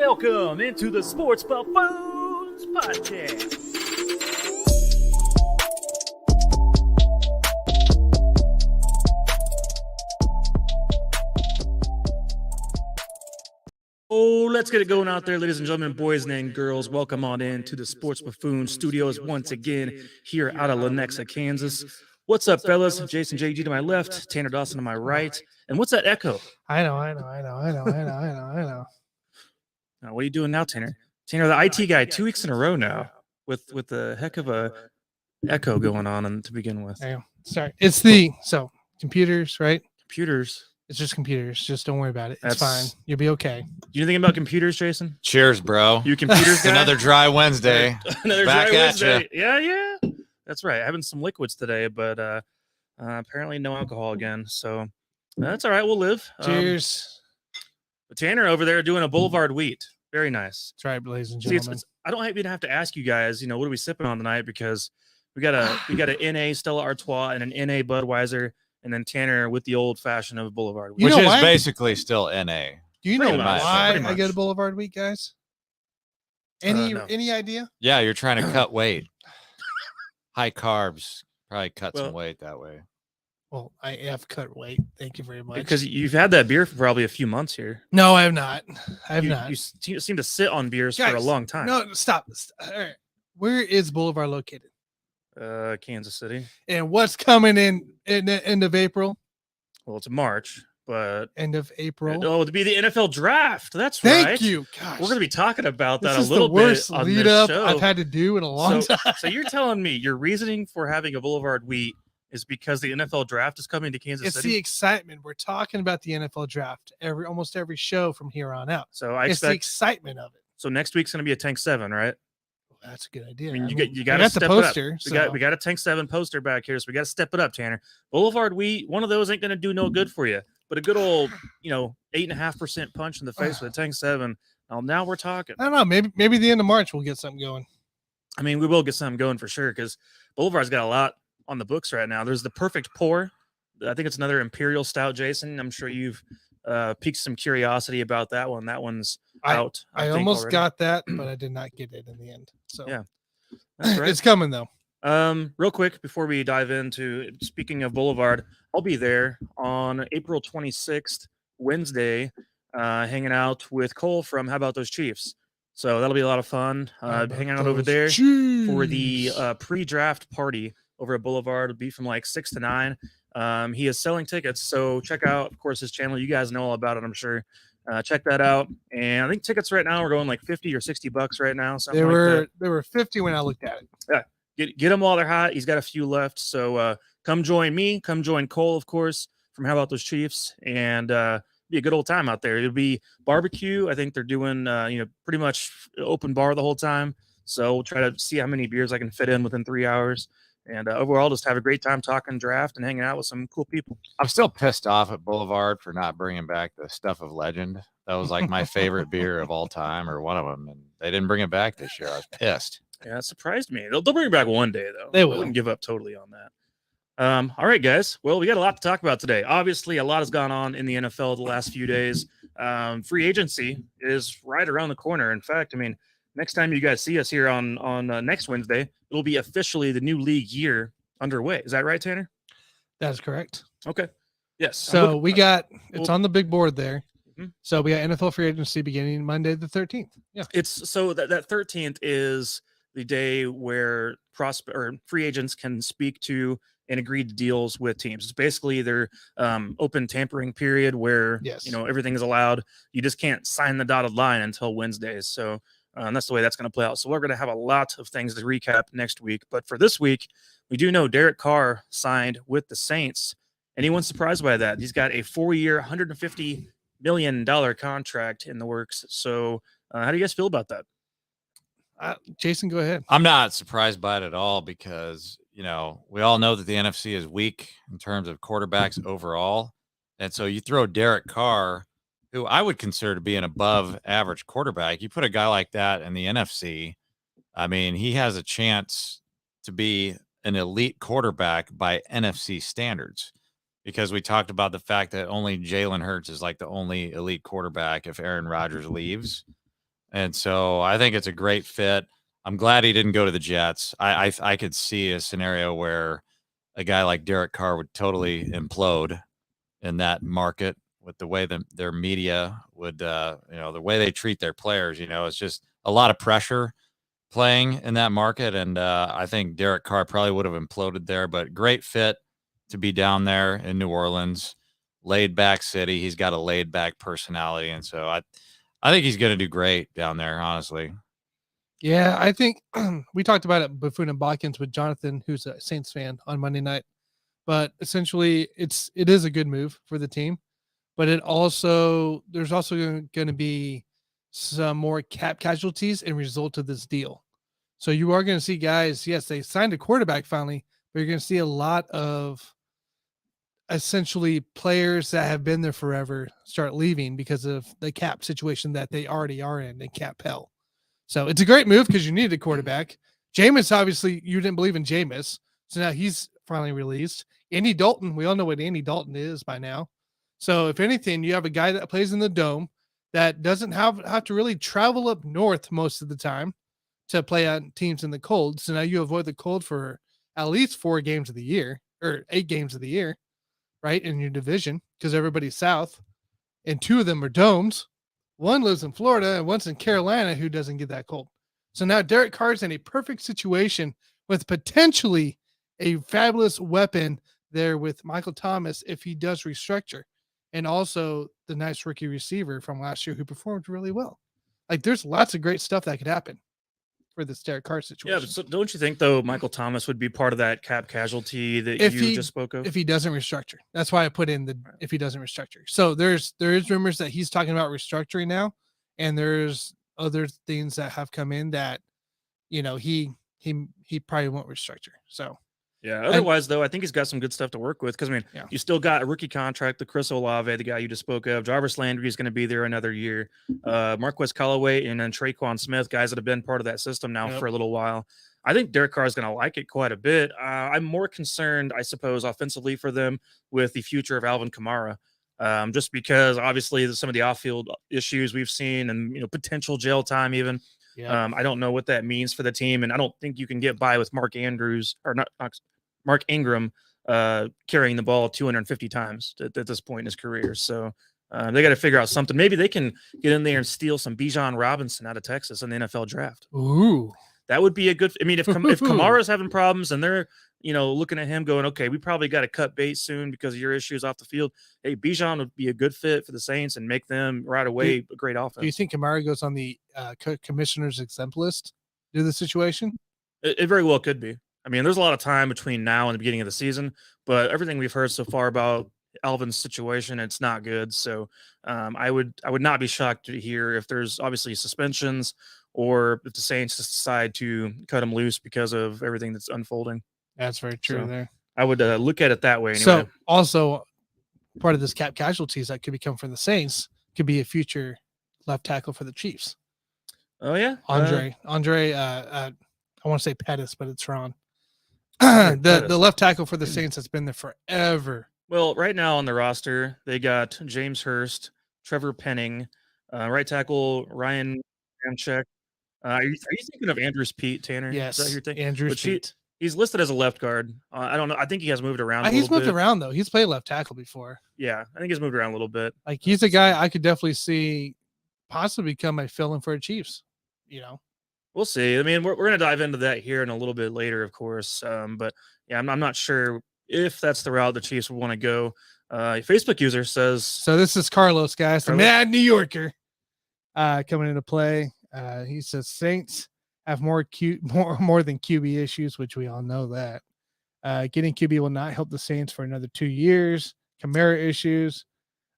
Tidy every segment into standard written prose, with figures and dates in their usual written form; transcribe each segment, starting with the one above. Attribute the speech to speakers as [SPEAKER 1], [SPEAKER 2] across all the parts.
[SPEAKER 1] Welcome into the Sports Buffoons Podcast. Oh, let's get it going out there, ladies and gentlemen, boys and girls. Welcome on in to the Sports Buffoon Studios once again here out of Lenexa, Kansas. What's up, fellas? Jason JG to my left, Tanner Dawson to my right. And what's that echo?
[SPEAKER 2] I know.
[SPEAKER 1] What are you doing now, Tanner? Tanner, the IT guy, 2 weeks in a row now with the heck of a echo going on to begin with.
[SPEAKER 2] Sorry. It's computers, right?
[SPEAKER 1] Computers.
[SPEAKER 2] It's just computers. Just don't worry about it. It's fine. You'll be okay.
[SPEAKER 1] Do you think about computers, Jason?
[SPEAKER 3] Cheers, bro.
[SPEAKER 1] You computers guy?
[SPEAKER 3] Another dry Wednesday.
[SPEAKER 1] Another
[SPEAKER 3] Back
[SPEAKER 1] dry
[SPEAKER 3] at
[SPEAKER 1] Wednesday. Yeah. That's right. Having some liquids today, but apparently no alcohol again. So that's all right. We'll live.
[SPEAKER 2] Cheers.
[SPEAKER 1] Tanner over there doing a Boulevard wheat. Very nice.
[SPEAKER 2] That's right, ladies and
[SPEAKER 1] See,
[SPEAKER 2] gentlemen.
[SPEAKER 1] I don't even have to ask you guys, what are we sipping on tonight? Because we got an NA Stella Artois and an NA Budweiser, and then Tanner with the old fashioned of Boulevard wheat.
[SPEAKER 3] Which is basically still NA.
[SPEAKER 2] Do you know
[SPEAKER 1] Pretty much,
[SPEAKER 2] why
[SPEAKER 1] pretty
[SPEAKER 2] I go to
[SPEAKER 1] much.
[SPEAKER 2] Boulevard Week, guys?
[SPEAKER 1] No.
[SPEAKER 2] Any idea?
[SPEAKER 3] Yeah, you're trying to cut weight. High carbs. Probably cut some
[SPEAKER 1] Well,
[SPEAKER 3] weight that way.
[SPEAKER 2] Well, I have cut weight. Thank you very much.
[SPEAKER 1] Because you've had that beer for probably a few months here.
[SPEAKER 2] No, I have not. I have
[SPEAKER 1] You
[SPEAKER 2] not.
[SPEAKER 1] seem to sit on beers for a
[SPEAKER 2] Guys,
[SPEAKER 1] long time.
[SPEAKER 2] No, stop. All right. Where is Boulevard located?
[SPEAKER 1] Kansas City.
[SPEAKER 2] And what's coming in the end of April?
[SPEAKER 1] Well, it's March, but
[SPEAKER 2] End of April.
[SPEAKER 1] it'd be the NFL draft. That's
[SPEAKER 2] Thank
[SPEAKER 1] right.
[SPEAKER 2] you. Gosh.
[SPEAKER 1] We're going to be talking about that
[SPEAKER 2] This
[SPEAKER 1] a
[SPEAKER 2] is
[SPEAKER 1] little
[SPEAKER 2] the worst
[SPEAKER 1] bit on
[SPEAKER 2] lead
[SPEAKER 1] this
[SPEAKER 2] up
[SPEAKER 1] show.
[SPEAKER 2] I've had to do in a long time.
[SPEAKER 1] So you're telling me your reasoning for having a Boulevard wheat is because the NFL draft is coming to Kansas
[SPEAKER 2] It's the
[SPEAKER 1] City?
[SPEAKER 2] excitement. We're talking about the NFL draft almost every show from here on out.
[SPEAKER 1] So I
[SPEAKER 2] It's the
[SPEAKER 1] expect.
[SPEAKER 2] excitement of it.
[SPEAKER 1] So next week's going to be a Tank 7, right?
[SPEAKER 2] That's a good idea.
[SPEAKER 1] I mean, you
[SPEAKER 2] I
[SPEAKER 1] got to
[SPEAKER 2] got
[SPEAKER 1] step
[SPEAKER 2] the
[SPEAKER 1] it
[SPEAKER 2] poster.
[SPEAKER 1] up. We got a Tank 7 poster back here, so we got to step it up, Tanner. Boulevard wheat, one of those ain't going to do no good for you, but a good old, 8.5% punch in the face with a Tank 7. Now we're talking.
[SPEAKER 2] I don't know. Maybe the end of March we'll get something going.
[SPEAKER 1] I mean, we will get something going for sure because Boulevard's got a lot on the books right now. There's the Perfect Pour. I think it's another Imperial Stout, Jason. I'm sure you've piqued some curiosity about that one. That one's out.
[SPEAKER 2] I
[SPEAKER 1] think,
[SPEAKER 2] almost
[SPEAKER 1] already.
[SPEAKER 2] got that, but I did not get it in the end. So
[SPEAKER 1] Yeah. That's right.
[SPEAKER 2] it's coming though.
[SPEAKER 1] Real quick before we dive into speaking of Boulevard, I'll be there on April 26th, Wednesday, hanging out with Cole from How About Those Chiefs. So that'll be a lot of fun. Hanging out over there for the pre-draft party over at Boulevard. It'll be from like 6 to 9. He is selling tickets, so check out, of course, his channel. You guys know all about it, I'm sure. Check that out. And I think tickets right now are going like $50 or $60 right now.
[SPEAKER 2] They were 50 when I looked at it.
[SPEAKER 1] Get them while they're hot. He's got a few left. So come join me. Come join Cole, of course, from How About Those Chiefs? And be a good old time out there. It'll be barbecue. I think they're doing, pretty much open bar the whole time. So we'll try to see how many beers I can fit in within 3 hours. And overall, just have a great time talking draft and hanging out with some cool people.
[SPEAKER 3] I'm still pissed off at Boulevard for not bringing back the Stuff of Legend. That was like my favorite beer of all time, or one of them, and they didn't bring it back this year. I was pissed.
[SPEAKER 1] Yeah, it surprised me. They'll bring it back one day, though.
[SPEAKER 2] They
[SPEAKER 1] I
[SPEAKER 2] will.
[SPEAKER 1] wouldn't give up totally on that. All right, guys. Well, we got a lot to talk about today. Obviously, a lot has gone on in the NFL the last few days. Free agency is right around the corner. In fact, I mean, next time you guys see us here on next Wednesday, it'll be officially the new league year underway. Is that right, Tanner?
[SPEAKER 2] That's correct.
[SPEAKER 1] Okay. Yes.
[SPEAKER 2] So we got it's
[SPEAKER 1] well-
[SPEAKER 2] on the big board there.
[SPEAKER 1] Mhm.
[SPEAKER 2] So we got NFL free agency beginning Monday the 13th. Yeah.
[SPEAKER 1] It's so that 13th is the day where free agents can speak to and agree to deals with teams. It's basically their open tampering period where
[SPEAKER 2] Yes.
[SPEAKER 1] everything is allowed. You just can't sign the dotted line until Wednesdays. So that's the way that's going to play out. So we're going to have a lot of things to recap next week. But for this week, we do know Derek Carr signed with the Saints. Anyone surprised by that? He's got a 4-year, $150 million contract in the works. So how do you guys feel about that?
[SPEAKER 2] Jason, go ahead.
[SPEAKER 3] I'm not surprised by it at all because, we all know that the NFC is weak in terms of quarterbacks overall. And so you throw Derek Carr, who I would consider to be an above average quarterback. You put a guy like that in the NFC, I mean, he has a chance to be an elite quarterback by NFC standards, because we talked about the fact that only Jalen Hurts is like the only elite quarterback if Aaron Rodgers leaves. And so I think it's a great fit. I'm glad he didn't go to the Jets. I could see a scenario where a guy like Derek Carr would totally implode in that market with the way that their media would, the way they treat their players. It's just a lot of pressure playing in that market. And I think Derek Carr probably would have imploded there, but great fit to be down there in New Orleans, laid back city. He's got a laid back personality. And so I think he's going to do great down there, honestly.
[SPEAKER 2] Yeah, I think we talked about it, Buffoon and Botkins, with Jonathan, who's a Saints fan, on Monday night. But essentially, it is a good move for the team. But there's also going to be some more cap casualties in result of this deal. So you are going to see guys. Yes, they signed a quarterback finally, but you're going to see a lot of essentially players that have been there forever start leaving because of the cap situation that they already are in cap hell. So it's a great move because you needed a quarterback. Jameis, obviously, you didn't believe in Jameis. So now he's finally released. Andy Dalton, we all know what Andy Dalton is by now. So if anything, you have a guy that plays in the dome that doesn't have to really travel up north most of the time to play on teams in the cold. So now you avoid the cold for at least 4 games of the year or 8 games of the year, right, in your division, because everybody's south and 2 of them are domes. One lives in Florida and one's in Carolina, who doesn't get that cold. So now Derek Carr's in a perfect situation with potentially a fabulous weapon there with Michael Thomas if he does restructure, and also the nice rookie receiver from last year who performed really well. Like, there's lots of great stuff that could happen for this Derek Carr situation.
[SPEAKER 1] Yeah, but so don't you think, though, Michael Thomas would be part of that cap casualty that
[SPEAKER 2] If
[SPEAKER 1] you
[SPEAKER 2] he-
[SPEAKER 1] just spoke of?
[SPEAKER 2] if he doesn't restructure. That's why I put in if he doesn't restructure. So there is rumors that he's talking about restructuring now, and there's other things that have come in that he probably won't restructure. So
[SPEAKER 1] Yeah. Otherwise, though, I think he's got some good stuff to work with because, I mean,
[SPEAKER 2] Yeah.
[SPEAKER 1] you still got a rookie contract, the Chris Olave, the guy you just spoke of. Jarvis Landry is going to be there another year. Marquez Callaway and then Traquan Smith, guys that have been part of that system now
[SPEAKER 2] Yep.
[SPEAKER 1] for a little while. I think Derek Carr is going to like it quite a bit. I'm more concerned, I suppose, offensively for them with the future of Alvin Kamara. Just because obviously some of the off-field issues we've seen and potential jail time even.
[SPEAKER 2] yeah,
[SPEAKER 1] I don't know what that means for the team, and I don't think you can get by with Mark Andrews or not Mark Ingram carrying the ball 250 times at this point in his career. So they got to figure out something. Maybe they can get in there and steal some Bijan Robinson out of Texas in the NFL draft.
[SPEAKER 2] ooh,
[SPEAKER 1] That would be a good. I mean, if Kamara's having problems and they're looking at him going, okay, we probably got to cut bait soon because of your issues off the field. Hey, Bijan would be a good fit for the Saints and make them right away a great offense.
[SPEAKER 2] do you think Kamara goes on the commissioner's exempt list due to the situation?
[SPEAKER 1] It very well could be. I mean, there's a lot of time between now and the beginning of the season, but everything we've heard so far about Alvin's situation, it's not good. So I would not be shocked to hear if there's obviously suspensions or if the Saints just decide to cut him loose because of everything that's unfolding.
[SPEAKER 2] That's very true.
[SPEAKER 1] So,
[SPEAKER 2] there.
[SPEAKER 1] I would look at it that way anyway.
[SPEAKER 2] So also part of this cap casualties that could become from the Saints could be a future left tackle for the Chiefs.
[SPEAKER 1] Oh yeah,
[SPEAKER 2] Andre. I want to say Pettis, but it's wrong.
[SPEAKER 1] Pettis.
[SPEAKER 2] The left tackle for the Saints has been there forever.
[SPEAKER 1] Well, right now on the roster, they got James Hurst, Trevor Penning, right tackle Ryan Ramczyk. Are you thinking of Andrews Pete, Tanner?
[SPEAKER 2] Yes,
[SPEAKER 1] Is that who you're thinking?
[SPEAKER 2] Andrews
[SPEAKER 1] But
[SPEAKER 2] Pete.
[SPEAKER 1] He's listed as a left guard. I don't know. I think he has moved around.
[SPEAKER 2] He's moved
[SPEAKER 1] bit.
[SPEAKER 2] around though. He's played left tackle before.
[SPEAKER 1] Yeah, I think he's moved around a little bit.
[SPEAKER 2] Like, he's a guy I could definitely see possibly become a fill-in for the Chiefs.
[SPEAKER 1] We'll see. I mean, we're going to dive into that here in a little bit later, of course. But yeah, I'm not sure if that's the route the Chiefs would want to go. A Facebook user says.
[SPEAKER 2] So this is Carlos, guys, the
[SPEAKER 1] Carlos?
[SPEAKER 2] mad New Yorker, coming into play. He says Saints have more than QB issues, which we all know that. Getting QB will not help the Saints for another 2 years. Kamara issues.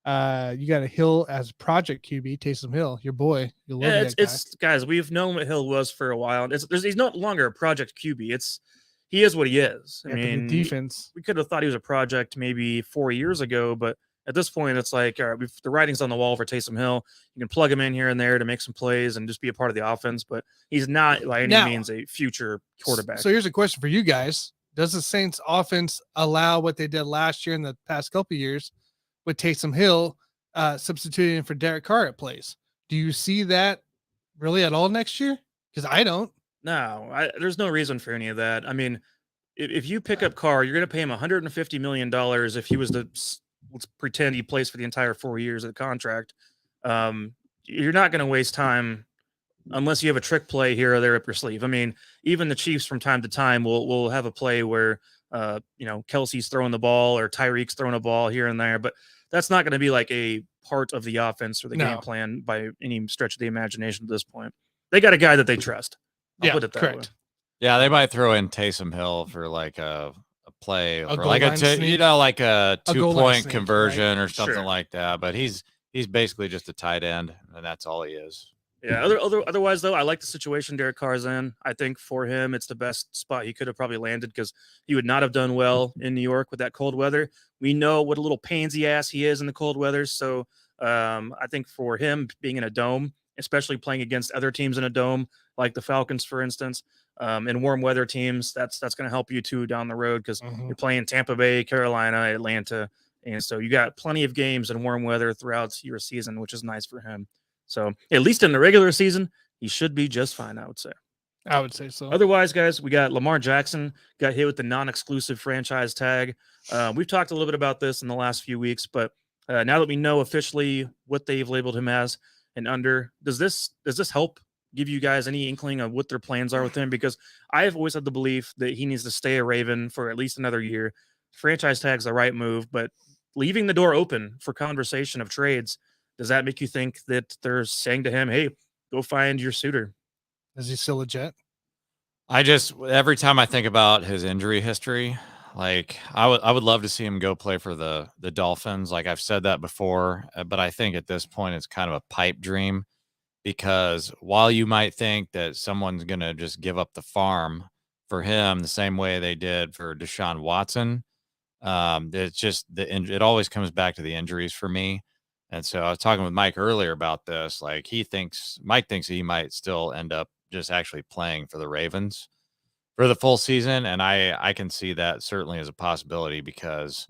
[SPEAKER 2] You got a Hill as Project QB, Taysom Hill, your boy. You'll love that guy.
[SPEAKER 1] It's guys. We've known what Hill was for a while. He's no longer a project QB. He is what he is. I mean,
[SPEAKER 2] defense.
[SPEAKER 1] We could have thought he was a project maybe 4 years ago, but at this point, it's like, all right, the writing's on the wall for Taysom Hill. You can plug him in here and there to make some plays and just be a part of the offense, but he's not by any means a future quarterback.
[SPEAKER 2] So here's a question for you guys: does the Saints offense allow what they did last year in the past couple of years with Taysom Hill substituting for Derek Carr at plays? Do you see that really at all next year? Because I don't.
[SPEAKER 1] No, there's no reason for any of that. I mean, if you pick up Carr, you're going to pay him $150 million if he was to, let's pretend he plays for the entire 4 years of the contract. You're not going to waste time unless you have a trick play here or there up your sleeve. I mean, even the Chiefs from time to time will have a play where Kelsey's throwing the ball or Tyreek's throwing a ball here and there, but that's not going to be like a part of the offense or the game plan by any stretch of the imagination at this point. They got a guy that they trust. I'll put it that
[SPEAKER 2] correct.
[SPEAKER 1] way.
[SPEAKER 3] Yeah, they might throw in Taysom Hill for like a play
[SPEAKER 2] A
[SPEAKER 3] or
[SPEAKER 2] goal
[SPEAKER 3] like
[SPEAKER 2] line sneak?
[SPEAKER 3] like a
[SPEAKER 2] A goal line
[SPEAKER 3] 2-point
[SPEAKER 2] sneak,
[SPEAKER 3] conversion or something
[SPEAKER 1] Sure.
[SPEAKER 3] like that. But he's basically just a tight end, and that's all he is.
[SPEAKER 1] Yeah. Otherwise, though, I like the situation Derek Carr's in. I think for him, it's the best spot he could have probably landed because he would not have done well in New York with that cold weather. We know what a little pansy ass he is in the cold weather. So I think for him being in a dome, especially playing against other teams in a dome, like the Falcons, for instance, and warm weather teams, that's going to help you too down the road because you're playing Tampa Bay, Carolina, Atlanta. And so you got plenty of games in warm weather throughout your season, which is nice for him. So at least in the regular season, he should be just fine, I would say.
[SPEAKER 2] I would say so.
[SPEAKER 1] Otherwise, guys, we got Lamar Jackson got hit with the non-exclusive franchise tag. We've talked a little bit about this in the last few weeks, but now that we know officially what they've labeled him as and under, does this help give you guys any inkling of what their plans are with him? Because I have always had the belief that he needs to stay a Raven for at least another year. Franchise tag's the right move, but leaving the door open for conversation of trades, does that make you think that they're saying to him, hey, go find your suitor?
[SPEAKER 2] Is he still a Jet?
[SPEAKER 3] Every time I think about his injury history, like I would love to see him go play for the Dolphins. Like I've said that before, but I think at this point it's kind of a pipe dream because while you might think that someone's going to just give up the farm for him the same way they did for Deshaun Watson, it's just it always comes back to the injuries for me. And so I was talking with Mike earlier about this. Like Mike thinks he might still end up just actually playing for the Ravens for the full season. And I can see that certainly as a possibility because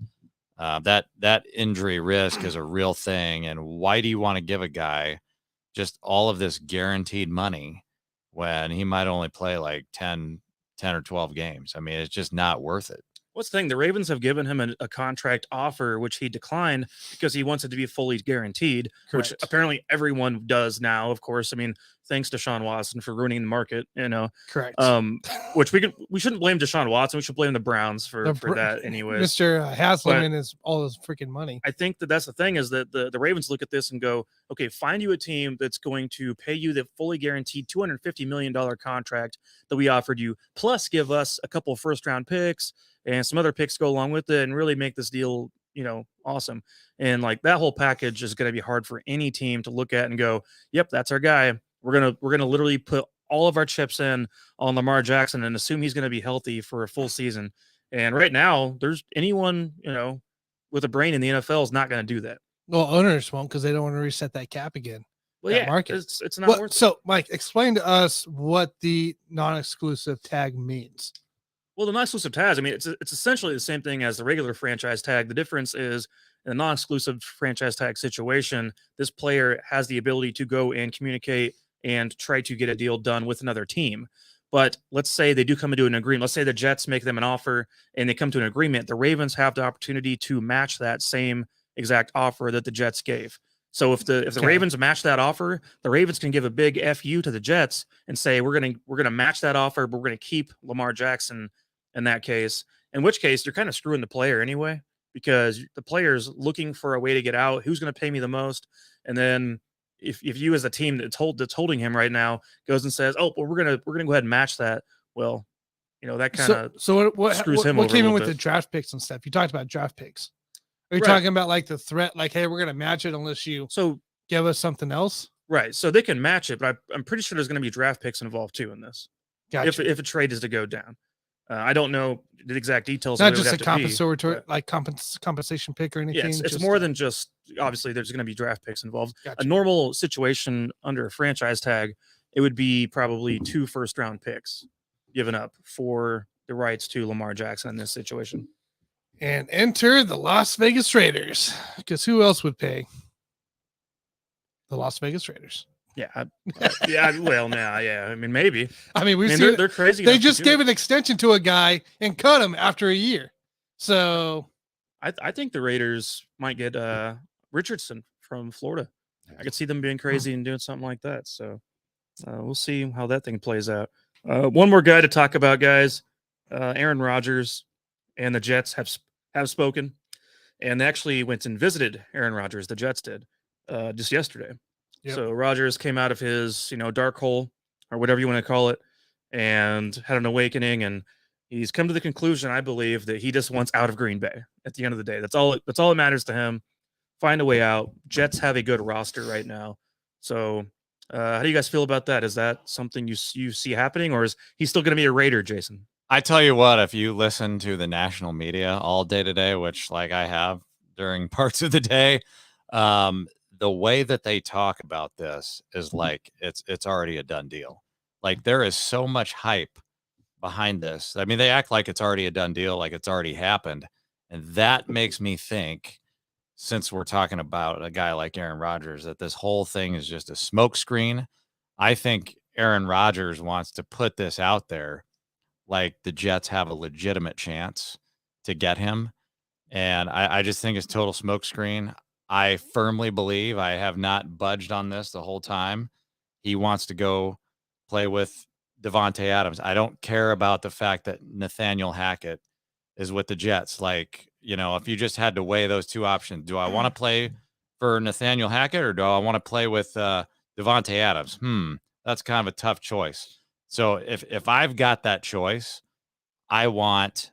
[SPEAKER 3] that injury risk is a real thing. And why do you want to give a guy just all of this guaranteed money when he might only play like 10 or 12 games? I mean, it's just not worth it.
[SPEAKER 1] What's the thing? The Ravens have given him a contract offer, which he declined because he wants it to be fully guaranteed,
[SPEAKER 2] Correct.
[SPEAKER 1] which apparently everyone does now, of course. I mean, thanks to Deshaun Watson for ruining the market,
[SPEAKER 2] Correct.
[SPEAKER 1] Which we shouldn't blame Deshaun Watson. We should blame the Browns for that anyways.
[SPEAKER 2] Mr. Haslam and all his freaking money.
[SPEAKER 1] I think that's the thing is that the Ravens look at this and go, okay, find you a team that's going to pay you the fully guaranteed $250 million contract that we offered you, plus give us a couple of first-round picks and some other picks go along with it and really make this deal, awesome. And like that whole package is going to be hard for any team to look at and go, yep, that's our guy. We're going to literally put all of our chips in on Lamar Jackson and assume he's going to be healthy for a full season. And right now, there's anyone, with a brain in the NFL is not going to do that.
[SPEAKER 2] Well, owners won't because they don't want to reset that cap again.
[SPEAKER 1] Well, yeah,
[SPEAKER 2] market.
[SPEAKER 1] It's not worth it.
[SPEAKER 2] So, Mike, explain to us what the non-exclusive tag means.
[SPEAKER 1] Well, the non-exclusive tag, I mean, it's essentially the same thing as the regular franchise tag. The difference is in the non-exclusive franchise tag situation, this player has the ability to go and communicate and try to get a deal done with another team. But let's say they do come into an agreement. Let's say the Jets make them an offer and they come to an agreement. The Ravens have the opportunity to match that same exact offer that the Jets gave. So if the Ravens match that offer, the Ravens can give a big FU to the Jets and say, we're gonna match that offer, but we're gonna keep Lamar Jackson in that case, in which case you're kind of screwing the player anyway, because the player's looking for a way to get out. Who's going to pay me the most? And then if you as a team that's holding him right now goes and says, oh, well, we're gonna go ahead and match that. Well, that kind of screws him over.
[SPEAKER 2] What came in with the draft picks and stuff? You talked about draft picks. Are you talking about like the threat, like, hey, we're gonna match it unless you give us something else?
[SPEAKER 1] Right. So they can match it, but I'm pretty sure there's going to be draft picks involved too in this. Gotcha. If a trade is to go down. I don't know the exact details.
[SPEAKER 2] Not just a compensatory, like compensation pick or anything.
[SPEAKER 1] Yeah, it's more than just, obviously there's going to be draft picks involved.
[SPEAKER 2] Gotcha.
[SPEAKER 1] A normal situation under a franchise tag, it would be probably 2 first-round picks given up for the rights to Lamar Jackson in this situation.
[SPEAKER 2] And enter the Las Vegas Raiders, because who else would pay? The Las Vegas Raiders.
[SPEAKER 1] Yeah. Well, now, yeah. I mean, maybe.
[SPEAKER 2] I mean,
[SPEAKER 1] I mean, they're crazy.
[SPEAKER 2] They
[SPEAKER 1] enough to
[SPEAKER 2] just
[SPEAKER 1] do
[SPEAKER 2] gave
[SPEAKER 1] it.
[SPEAKER 2] an extension to a guy and cut him after a year. So
[SPEAKER 1] I think the Raiders might get Richardson from Florida. I could see them being crazy and doing something like that. So we'll see how that thing plays out. One more guy to talk about, guys. Aaron Rodgers and the Jets have spoken, and they actually went and visited Aaron Rodgers. The Jets did just yesterday.
[SPEAKER 2] Yep.
[SPEAKER 1] So Rodgers came out of his dark hole or whatever you want to call it, and had an awakening, and he's come to the conclusion, I believe, that he just wants out of Green Bay. At the end of the day, that's all that matters to him. Find a way out. Jets have a good roster right now. So, how do you guys feel about that? Is that something you see happening, or is he still going to be a Raider, Jason?
[SPEAKER 3] I tell you what, if you listen to the national media all day today, which like I have during parts of the day, the way that they talk about this is like it's already a done deal. Like there is so much hype behind this. I mean, they act like it's already a done deal, like it's already happened. And that makes me think, since we're talking about a guy like Aaron Rodgers, that this whole thing is just a smokescreen. I think Aaron Rodgers wants to put this out there like the Jets have a legitimate chance to get him. And I just think it's total smokescreen. I firmly believe, I have not budged on this the whole time, he wants to go play with Devontae Adams. I don't care about the fact that Nathaniel Hackett is with the Jets. Like, if you just had to weigh those two options, do I want to play for Nathaniel Hackett or do I want to play with Devontae Adams? That's kind of a tough choice. So if I've got that choice, I want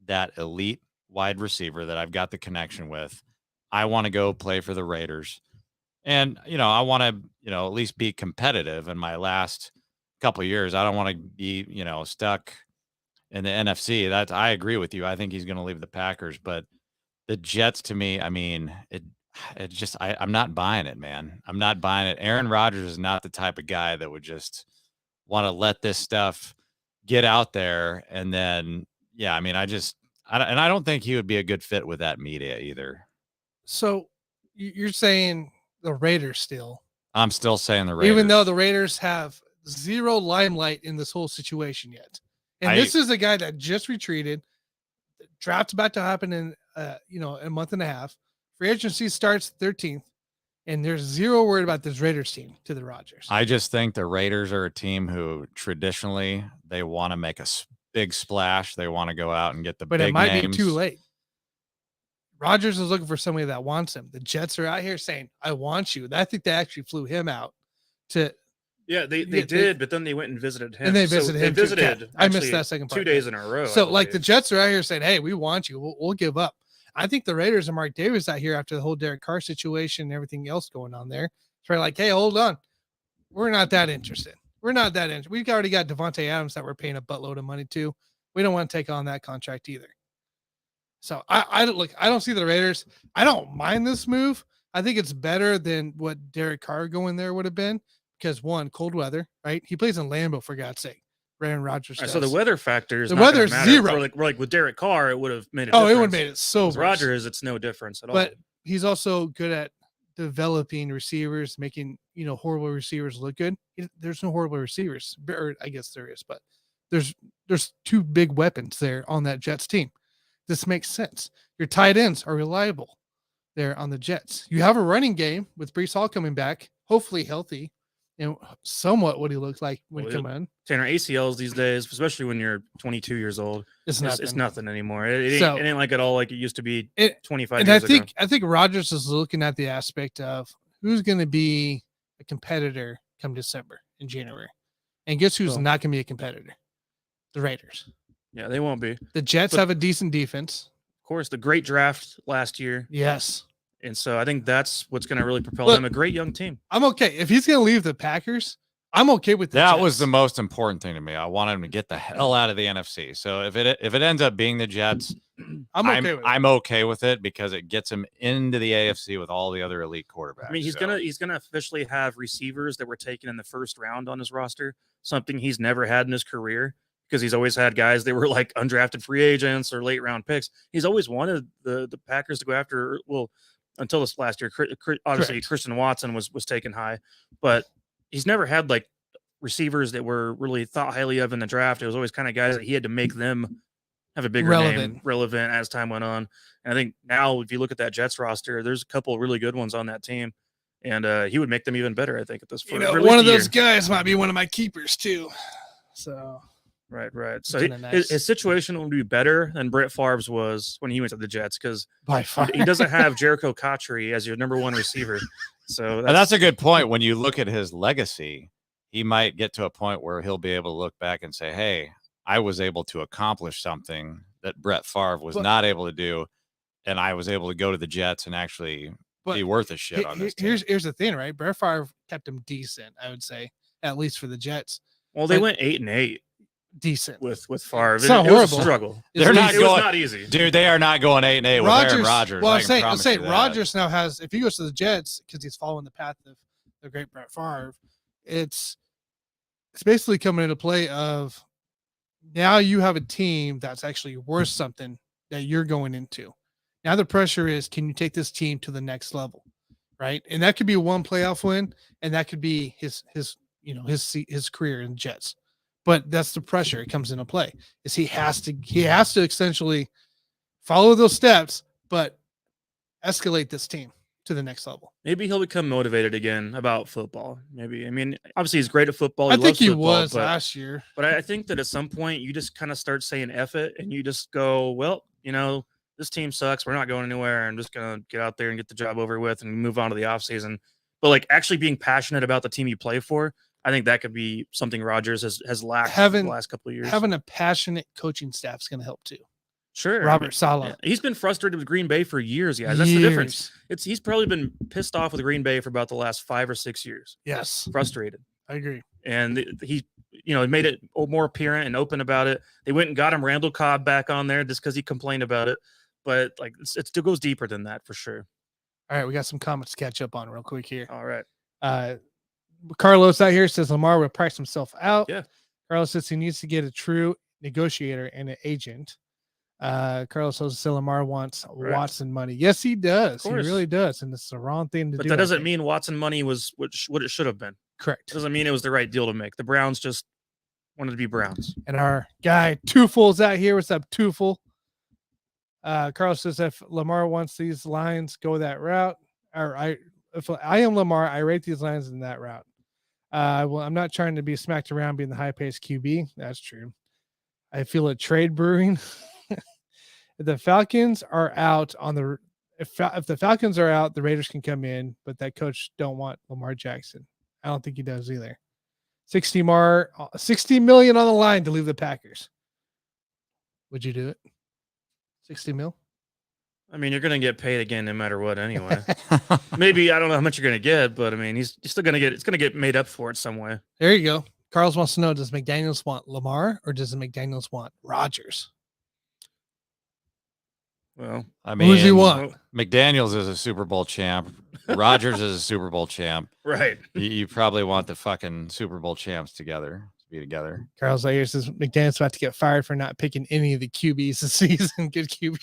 [SPEAKER 3] that elite wide receiver that I've got the connection with. I want to go play for the Raiders. And, I want to, at least be competitive in my last couple of years. I don't want to be, stuck in the NFC. I agree with you. I think he's going to leave the Packers, but the Jets, to me, I mean, I'm not buying it, man. I'm not buying it. Aaron Rodgers is not the type of guy that would just want to let this stuff get out there. And then, yeah, I mean, I don't think he would be a good fit with that media either.
[SPEAKER 2] So you're saying the Raiders still?
[SPEAKER 3] I'm still saying the Raiders.
[SPEAKER 2] Even though the Raiders have zero limelight in this whole situation yet. And this is a guy that just retreated. The draft's about to happen in a month and a half. Free agency starts 13th. And there's zero word about this Raiders team to the Rodgers.
[SPEAKER 3] I just think the Raiders are a team who traditionally they want to make a big splash. They want to go out and get the big names. But it might
[SPEAKER 2] be too late. Rodgers is looking for somebody that wants him. The Jets are out here saying, I want you. I think they actually flew him out to.
[SPEAKER 1] Yeah, they did, but then they went and visited him.
[SPEAKER 2] And they visited him.
[SPEAKER 1] They visited.
[SPEAKER 2] I missed that second part.
[SPEAKER 1] 2 days in a row.
[SPEAKER 2] So, like, the Jets are out here saying, hey, we want you. We'll give up. I think the Raiders and Mark Davis out here after the whole Derek Carr situation and everything else going on there. It's like, hey, hold on. We're not that interested. We've already got Devontae Adams that we're paying a buttload of money to. We don't want to take on that contract either. So I don't see the Raiders. I don't mind this move. I think it's better than what Derek Carr going there would have been because one, cold weather, right? He plays in Lambeau for God's sake. Aaron Rodgers.
[SPEAKER 1] Right, so the weather factor is
[SPEAKER 2] the weather's zero.
[SPEAKER 1] We're like with Derek Carr, it would have made it.
[SPEAKER 2] Oh, it would have made it so.
[SPEAKER 1] With Rodgers, it's no difference at all.
[SPEAKER 2] But he's also good at developing receivers, making horrible receivers look good. There's no horrible receivers, or I guess there is, but there's two big weapons there on that Jets team. This makes sense. Your tight ends are reliable there on the Jets. You have a running game with Breece Hall coming back, hopefully healthy, and somewhat what he looks like when he comes in.
[SPEAKER 1] Tanner, ACLs these days, especially when you're 22 years old, it's nothing anymore. It ain't like at all like it used to be 25 years ago.
[SPEAKER 2] I think Rodgers is looking at the aspect of who's going to be a competitor come December and January. And guess who's not going to be a competitor? The Raiders.
[SPEAKER 1] Yeah, they won't be.
[SPEAKER 2] The Jets have a decent defense.
[SPEAKER 1] Of course, the great draft last year.
[SPEAKER 2] Yes.
[SPEAKER 1] And so I think that's what's going to really propel them. A great young team.
[SPEAKER 2] I'm okay. If he's going to leave the Packers, I'm okay with
[SPEAKER 3] that.
[SPEAKER 2] Jets.
[SPEAKER 3] Was the most important thing to me. I want him to get the hell out of the NFC. So if it ends up being the Jets, I'm okay with it because it gets him into the AFC with all the other elite quarterbacks.
[SPEAKER 1] I mean, he's gonna officially have receivers that were taken in the first round on his roster, something he's never had in his career. Because he's always had guys that were like undrafted free agents or late round picks. He's always wanted the Packers to go after. Well, until this last year, obviously Christian Watson was taken high, but he's never had like receivers that were really thought highly of in the draft. It was always kind of guys that he had to make them have a bigger name, relevant as time went on. And I think now, if you look at that Jets roster, there's a couple of really good ones on that team, and he would make them even better. I think at this point,
[SPEAKER 2] one of those guys might be one of my keepers too. So
[SPEAKER 1] right. So his situation would be better than Brett Favre's was when he went to the Jets, because
[SPEAKER 2] by far
[SPEAKER 1] he doesn't have Jericho Cotchery as your number one receiver. So
[SPEAKER 3] that's a good point. When you look at his legacy, he might get to a point where he'll be able to look back and say, hey, I was able to accomplish something that Brett Favre was not able to do, and I was able to go to the Jets and actually be worth a shit on this team.
[SPEAKER 2] Here's the thing, right? Brett Favre kept him decent, I would say, at least for the Jets.
[SPEAKER 1] Well, they went 8-8.
[SPEAKER 2] Decent
[SPEAKER 1] with Favre.
[SPEAKER 2] It's not horrible.
[SPEAKER 1] Was a struggle.
[SPEAKER 3] It was
[SPEAKER 1] not easy,
[SPEAKER 3] dude. They are not going 8-8 with Aaron Rodgers.
[SPEAKER 2] Well, I'm saying Rodgers now has, if he goes to the Jets, because he's following the path of the great Brett Favre, it's basically coming into play of now you have a team that's actually worth something that you're going into. Now the pressure is, can you take this team to the next level, right? And that could be one playoff win, and that could be his career in Jets. But that's the pressure. It comes into play. Is he has to essentially follow those steps, but escalate this team to the next level.
[SPEAKER 1] Maybe he'll become motivated again about football. Maybe. I mean, obviously he's great at football.
[SPEAKER 2] I think he
[SPEAKER 1] football,
[SPEAKER 2] was last year.
[SPEAKER 1] But I think that at some point you just kind of start saying F it, and you just go, well, this team sucks. We're not going anywhere. I'm just going to get out there and get the job over with and move on to the offseason. But like actually being passionate about the team you play for, I think that could be something Rodgers has lacked the last couple of years.
[SPEAKER 2] Having a passionate coaching staff is going to help too.
[SPEAKER 1] Sure.
[SPEAKER 2] Robert Saleh.
[SPEAKER 1] Yeah. He's been frustrated with Green Bay for years, guys. That's the difference. He's probably been pissed off with Green Bay for about the last 5 or 6 years.
[SPEAKER 2] Yes.
[SPEAKER 1] Frustrated.
[SPEAKER 2] I agree.
[SPEAKER 1] And he made it more apparent and open about it. They went and got him Randall Cobb back on there just because he complained about it. But like it still goes deeper than that for sure.
[SPEAKER 2] All right, we got some comments to catch up on real quick here.
[SPEAKER 1] All right.
[SPEAKER 2] Carlos out here says Lamar will price himself out.
[SPEAKER 1] Yeah.
[SPEAKER 2] Carlos says he needs to get a true negotiator and an agent. Carlos says Lamar wants Watson money. Yes, he does. He really does. And it's the wrong thing to do.
[SPEAKER 1] But that doesn't mean Watson money was what it should have been.
[SPEAKER 2] Correct.
[SPEAKER 1] It doesn't mean it was the right deal to make. The Browns just wanted to be Browns.
[SPEAKER 2] And our guy Tuful's out here. What's up, Tuful? Carlos says if Lamar wants these lines, go that route. If I am Lamar, I rate these lines in that route. Well, I'm not trying to be smacked around being the high-paced QB. That's true. I feel a trade brewing. If the Falcons are out if the Falcons are out, the Raiders can come in, but that coach don't want Lamar Jackson. I don't think he does either. 60 million on the line to leave the Packers. Would you do it? 60 mil?
[SPEAKER 1] I mean, you're going to get paid again no matter what anyway. Maybe, I don't know how much you're going to get, but I mean, he's still going to it's going to get made up for it some way.
[SPEAKER 2] There you go. Carlos wants to know, does McDaniels want Lamar or does McDaniels want Rodgers?
[SPEAKER 1] Well,
[SPEAKER 3] I mean,
[SPEAKER 2] who does he want?
[SPEAKER 3] McDaniels is a Super Bowl champ. Rodgers is a Super Bowl champ.
[SPEAKER 1] Right.
[SPEAKER 3] You probably want the fucking Super Bowl champs to be together.
[SPEAKER 2] Carlos here says McDaniels about to get fired for not picking any of the QBs this season. Good QBs.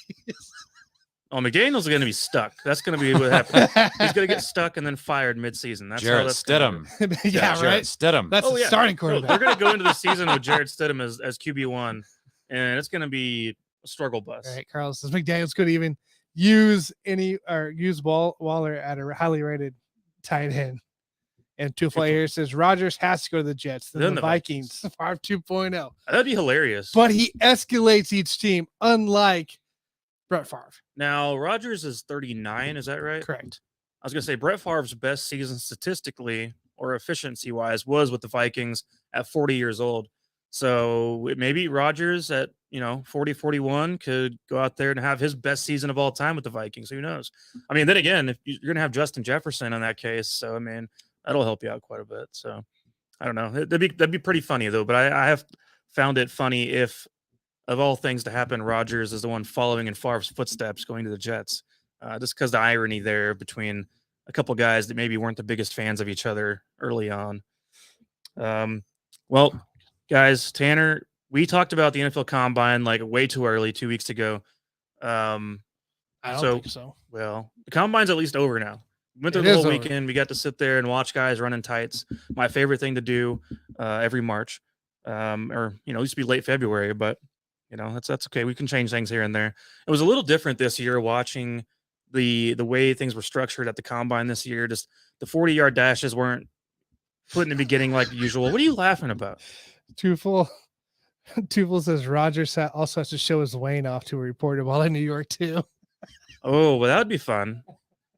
[SPEAKER 1] Oh, McDaniels is going to be stuck. That's going to be what happens. He's going to get stuck and then fired mid-season. That's
[SPEAKER 3] Jarrett
[SPEAKER 1] Stidham.
[SPEAKER 2] Yeah, right.
[SPEAKER 3] Stidham.
[SPEAKER 2] That's the starting quarterback.
[SPEAKER 1] They're going to go into the season with Jarrett Stidham as QB1, and it's going to be a struggle bus.
[SPEAKER 2] All right, Carlos says McDaniels could even use Waller at a highly rated tight end. And Tufla here says Rodgers has to go to the Jets. Then the Vikings. Favre 2.0.
[SPEAKER 1] That'd be hilarious.
[SPEAKER 2] But he escalates each team, unlike Brett Favre.
[SPEAKER 1] Now, Rodgers is 39. Is that right?
[SPEAKER 2] Correct.
[SPEAKER 1] I was going to say Brett Favre's best season statistically or efficiency-wise was with the Vikings at 40 years old. So maybe Rodgers at 40, 41 could go out there and have his best season of all time with the Vikings. Who knows? I mean, then again, if you're going to have Justin Jefferson in that case, so I mean, that'll help you out quite a bit. So I don't know. That'd be pretty funny though. But I have found it funny if, of all things to happen, Rodgers is the one following in Favre's footsteps going to the Jets. Just because the irony there between a couple guys that maybe weren't the biggest fans of each other early on. Well, guys, Tanner, we talked about the NFL Combine like way too early 2 weeks ago.
[SPEAKER 2] I don't think so.
[SPEAKER 1] Well, the Combine's at least over now. Went through
[SPEAKER 2] It
[SPEAKER 1] the
[SPEAKER 2] is
[SPEAKER 1] whole
[SPEAKER 2] over.
[SPEAKER 1] weekend. We got to sit there and watch guys running tights. My favorite thing to do every March, or it used to be late February, but that's okay. We can change things here and there. It was a little different this year watching the way things were structured at the combine this year. Just the 40-yard dashes weren't put in the beginning like usual. What are you laughing about?
[SPEAKER 2] Twofold says Roger also has to show his Wayne off to a reporter while in New York too.
[SPEAKER 1] Oh, well, that would be fun.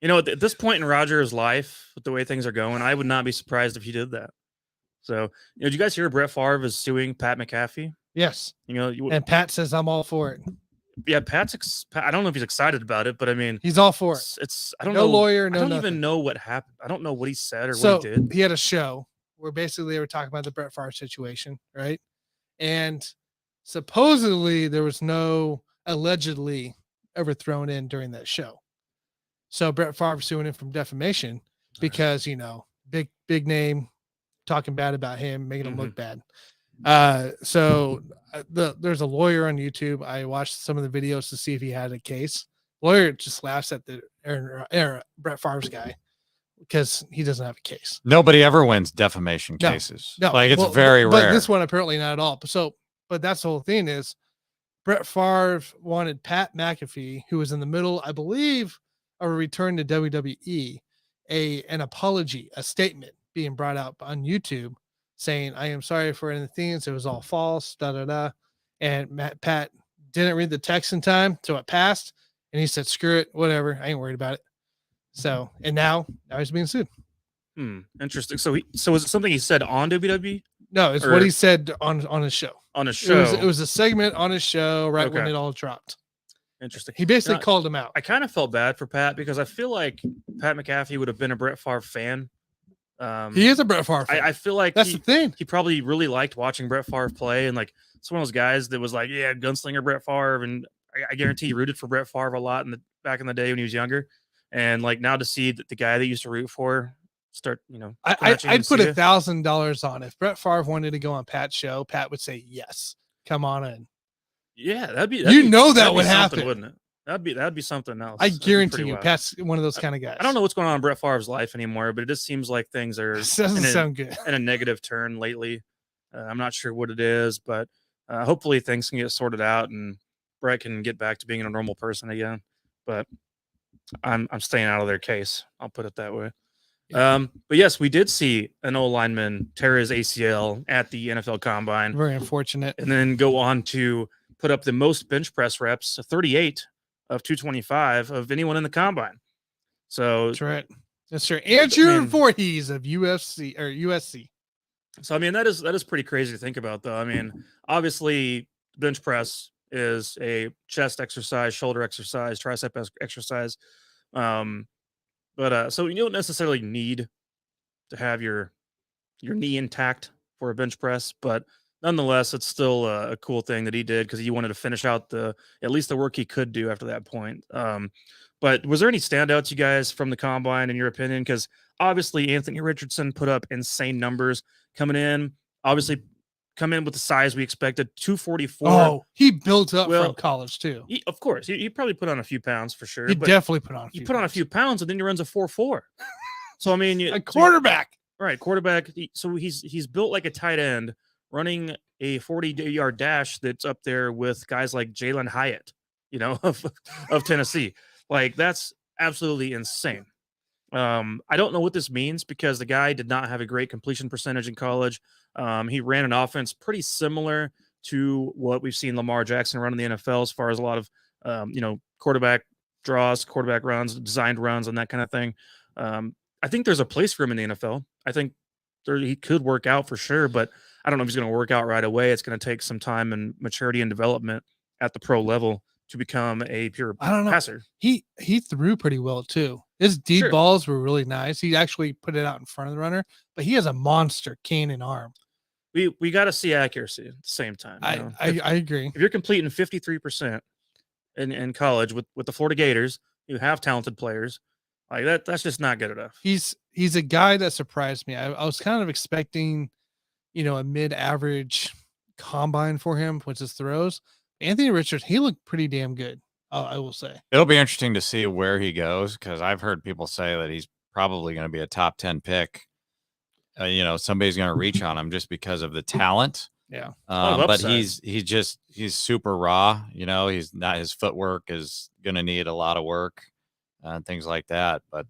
[SPEAKER 1] At this point in Roger's life, with the way things are going, I would not be surprised if he did that. So, did you guys hear Brett Favre is suing Pat McAfee?
[SPEAKER 2] Yes.
[SPEAKER 1] And
[SPEAKER 2] Pat says I'm all for it.
[SPEAKER 1] Yeah, I don't know if he's excited about it, but I mean,
[SPEAKER 2] he's all for it.
[SPEAKER 1] It's I don't
[SPEAKER 2] no
[SPEAKER 1] know.
[SPEAKER 2] Lawyer, no
[SPEAKER 1] I don't
[SPEAKER 2] nothing.
[SPEAKER 1] even know what happened. I don't know what he said or
[SPEAKER 2] So
[SPEAKER 1] what he did.
[SPEAKER 2] he had a show where basically they were talking about the Brett Favre situation, right? And supposedly there was no allegedly ever thrown in during that show. So Brett Favre suing him from defamation because big name, talking bad about him, making him look bad. There's a lawyer on YouTube. I watched some of the videos to see if he had a case. Lawyer just laughs at the Brett Favre's guy because he doesn't have a case.
[SPEAKER 3] Nobody ever wins defamation cases.
[SPEAKER 2] No,
[SPEAKER 3] like it's very rare.
[SPEAKER 2] But this one apparently not at all. But that's the whole thing is Brett Favre wanted Pat McAfee, who was in the middle, I believe, of a return to WWE, an apology, a statement being brought out on YouTube saying, I am sorry for any things. It was all false, And Pat didn't read the text in time, so it passed. And he said, screw it, whatever. I ain't worried about it. So, and now he's being sued.
[SPEAKER 1] Interesting. So was it something he said on WWE?
[SPEAKER 2] No, it's what he said on his show.
[SPEAKER 1] On his show.
[SPEAKER 2] It was a segment on his show when it all dropped.
[SPEAKER 1] Interesting.
[SPEAKER 2] He basically called him out.
[SPEAKER 1] I kind of felt bad for Pat because I feel like Pat McAfee would have been a Brett Favre fan.
[SPEAKER 2] He is a Brett Favre fan.
[SPEAKER 1] I feel like
[SPEAKER 2] that's the thing.
[SPEAKER 1] He probably really liked watching Brett Favre play, and like it's one of those guys that was like, yeah, gunslinger Brett Favre, and I guarantee he rooted for Brett Favre a lot back in the day when he was younger, and like now to see the guy that used to root for start,
[SPEAKER 2] I'd put $1,000 on if Brett Favre wanted to go on Pat's show. Pat would say yes, come on in.
[SPEAKER 1] Yeah, that'd be
[SPEAKER 2] that would happen,
[SPEAKER 1] wouldn't it? That'd be something else.
[SPEAKER 2] I guarantee you, Pat's one of those kind of guys.
[SPEAKER 1] I don't know what's going on in Brett Favre's life anymore, but it just seems like things are
[SPEAKER 2] sound good
[SPEAKER 1] in a negative turn lately. I'm not sure what it is, but hopefully things can get sorted out and Brett can get back to being a normal person again. But I'm staying out of their case. I'll put it that way. Yeah. But yes, we did see an O lineman tear his ACL at the NFL Combine.
[SPEAKER 2] Very unfortunate.
[SPEAKER 1] And then go on to put up the most bench press reps, 38 of 225 of anyone in the Combine. So
[SPEAKER 2] that's right. That's right. Andrew Voorhees of USC.
[SPEAKER 1] So I mean that is pretty crazy to think about, though. I mean, obviously bench press is a chest exercise, shoulder exercise, tricep exercise. So you don't necessarily need to have your knee intact for a bench press, but nonetheless, it's still a cool thing that he did because he wanted to finish out at least the work he could do after that point. But was there any standouts, you guys, from the Combine in your opinion? Because obviously Anthony Richardson put up insane numbers coming in. Obviously, come in with the size we expected, 244.
[SPEAKER 2] Oh, he built up from college too.
[SPEAKER 1] Of course, he probably put on a few pounds for sure.
[SPEAKER 2] He definitely put on.
[SPEAKER 1] He put on a few pounds, and then he runs a 4.4. So I mean,
[SPEAKER 2] a quarterback,
[SPEAKER 1] right? Quarterback. So he's built like a tight end, running a 40-yard dash that's up there with guys like Jalen Hyatt, of Tennessee. Like that's absolutely insane. I don't know what this means because the guy did not have a great completion percentage in college. He ran an offense pretty similar to what we've seen Lamar Jackson run in the NFL as far as a lot of, quarterback draws, quarterback runs, designed runs, and that kind of thing. I think there's a place for him in the NFL. I think he could work out for sure, but I don't know if he's going to work out right away. It's going to take some time and maturity and development at the pro level to become a pure passer.
[SPEAKER 2] He threw pretty well too. His deep balls were really nice. He actually put it out in front of the runner, but he has a monster cannon arm.
[SPEAKER 1] We got to see accuracy at the same time.
[SPEAKER 2] I agree.
[SPEAKER 1] If you're completing 53% in college with the Florida Gators, you have talented players like that. That's just not good enough.
[SPEAKER 2] He's a guy that surprised me. I was kind of expecting, a mid-average combine for him with his throws. Anthony Richards, he looked pretty damn good. I will say
[SPEAKER 3] it'll be interesting to see where he goes because I've heard people say that he's probably going to be a top 10 pick. Somebody's going to reach on him just because of the talent.
[SPEAKER 2] Yeah.
[SPEAKER 3] But he's super raw. He's not, his footwork is going to need a lot of work and things like that. But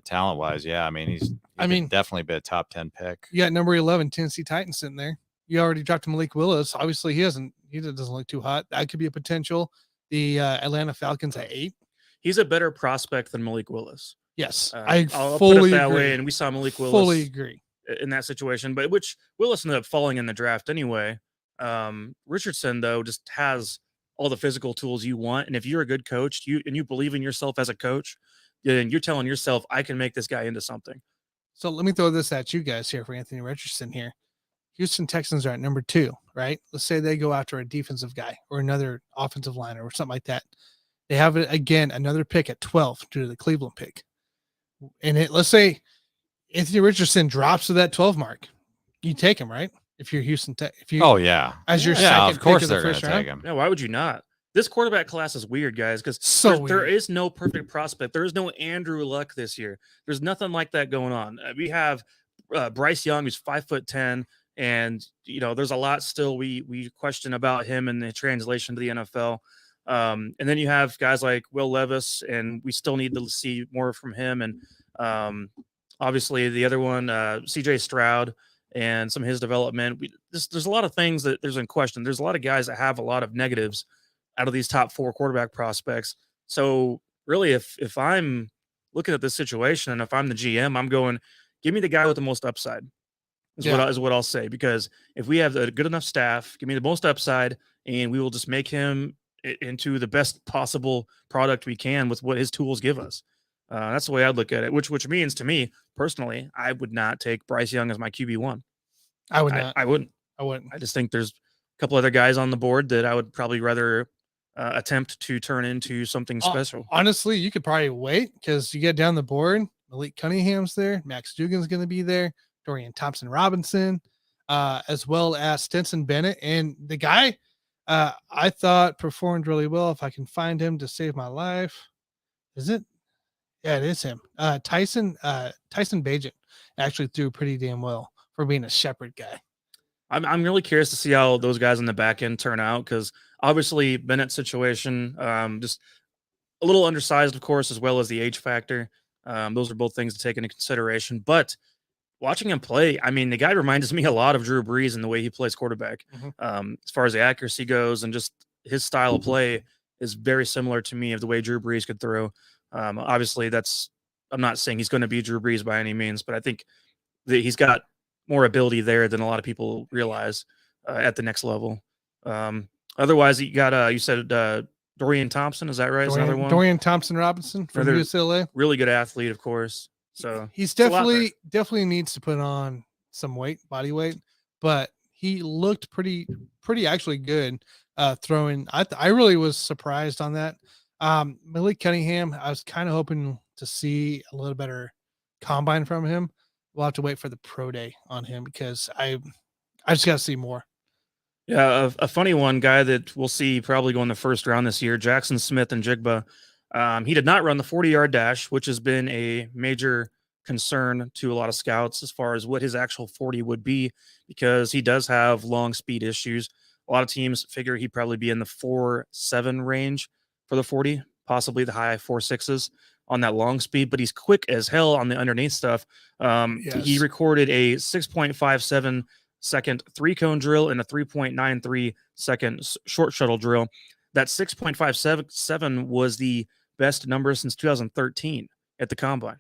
[SPEAKER 3] talent wise, yeah, I mean, he definitely be a top 10 pick.
[SPEAKER 2] You got number 11 Tennessee Titans sitting there. You already dropped Malik Willis. Obviously, he doesn't look too hot. That could be a potential. The Atlanta Falcons at 8.
[SPEAKER 1] He's a better prospect than Malik Willis.
[SPEAKER 2] Yes,
[SPEAKER 1] I'll
[SPEAKER 2] fully
[SPEAKER 1] put it that
[SPEAKER 2] agree.
[SPEAKER 1] way. And we saw Malik Willis
[SPEAKER 2] fully agree
[SPEAKER 1] in that situation, but which Willis ended up falling in the draft anyway. Richardson though just has all the physical tools you want, and if you're a good coach, you believe in yourself as a coach, then you're telling yourself, I can make this guy into something.
[SPEAKER 2] So let me throw this at you guys here for Anthony Richardson here. Houston Texans are at number 2, right? Let's say they go after a defensive guy or another offensive liner or something like that. They have again another pick at 12 due to the Cleveland pick, and let's say Anthony Richardson drops to that 12 mark. You take him, right? If you're Houston Tech,
[SPEAKER 3] your
[SPEAKER 2] second
[SPEAKER 3] of course
[SPEAKER 2] pick of
[SPEAKER 3] they're
[SPEAKER 2] the
[SPEAKER 3] going
[SPEAKER 2] first
[SPEAKER 3] to
[SPEAKER 2] round.
[SPEAKER 3] take him.
[SPEAKER 1] Yeah, why would you not? This quarterback class is weird, guys, because there is no perfect prospect. There is no Andrew Luck this year. There's nothing like that going on. We have Bryce Young, who's 5'10", and there's a lot still we question about him and the translation to the NFL. And then you have guys like Will Levis, and we still need to see more from him. And obviously the other one, CJ Stroud, and some of his development. There's a lot of things that there's in question. There's a lot of guys that have a lot of negatives out of these top 4 quarterback prospects. So really, if I'm looking at this situation and if I'm the GM, I'm going, give me the guy with the most upside is what I'll say. Because if we have a good enough staff, give me the most upside, and we will just make him into the best possible product we can with what his tools give us. That's the way I'd look at it, which means to me personally, I would not take Bryce Young as my QB1.
[SPEAKER 2] I would not.
[SPEAKER 1] I wouldn't. I just think there's a couple other guys on the board that I would probably rather attempt to turn into something special.
[SPEAKER 2] Honestly, you could probably wait because you get down the board. Malik Cunningham's there. Max Dugan's going to be there. Dorian Thompson-Robinson, as well as Stetson Bennett. And the guy I thought performed really well. If I can find him to save my life. Is it? Yeah, it is him. Tyson Bagent actually threw pretty damn well for being a Shepherd guy.
[SPEAKER 1] I'm really curious to see how those guys on the back end turn out, because obviously Bennett's situation, just a little undersized, of course, as well as the age factor. Those are both things to take into consideration. But watching him play, I mean, the guy reminds me a lot of Drew Brees in the way he plays quarterback. As far as the accuracy goes, and just his style of play is very similar to me of the way Drew Brees could throw. Obviously, I'm not saying he's going to be Drew Brees by any means, but I think that he's got more ability there than a lot of people realize at the next level. Otherwise, you got you said Dorian Thompson, is that right? Another one.
[SPEAKER 2] Dorian Thompson-Robinson from UCLA.
[SPEAKER 1] Really good athlete, of course. So
[SPEAKER 2] he's definitely needs to put on some body weight, but he looked pretty actually good throwing. I really was surprised on that. Malik Cunningham, I was kind of hoping to see a little better combine from him. We'll have to wait for the pro day on him because I just got to see more.
[SPEAKER 1] Yeah, a funny one guy that we'll see probably go in the first round this year, Jackson Smith and Jigba. He did not run the 40-yard dash, which has been a major concern to a lot of scouts as far as what his actual 40 would be, because he does have long speed issues. A lot of teams figure he'd probably be in the 4.7 range for the 40, possibly the high 4.6s on that long speed, but he's quick as hell on the underneath stuff. He recorded a 6.57 second 3-cone drill and a 3.93 second short shuttle drill. That 6.57 was the best number since 2013 at the combine.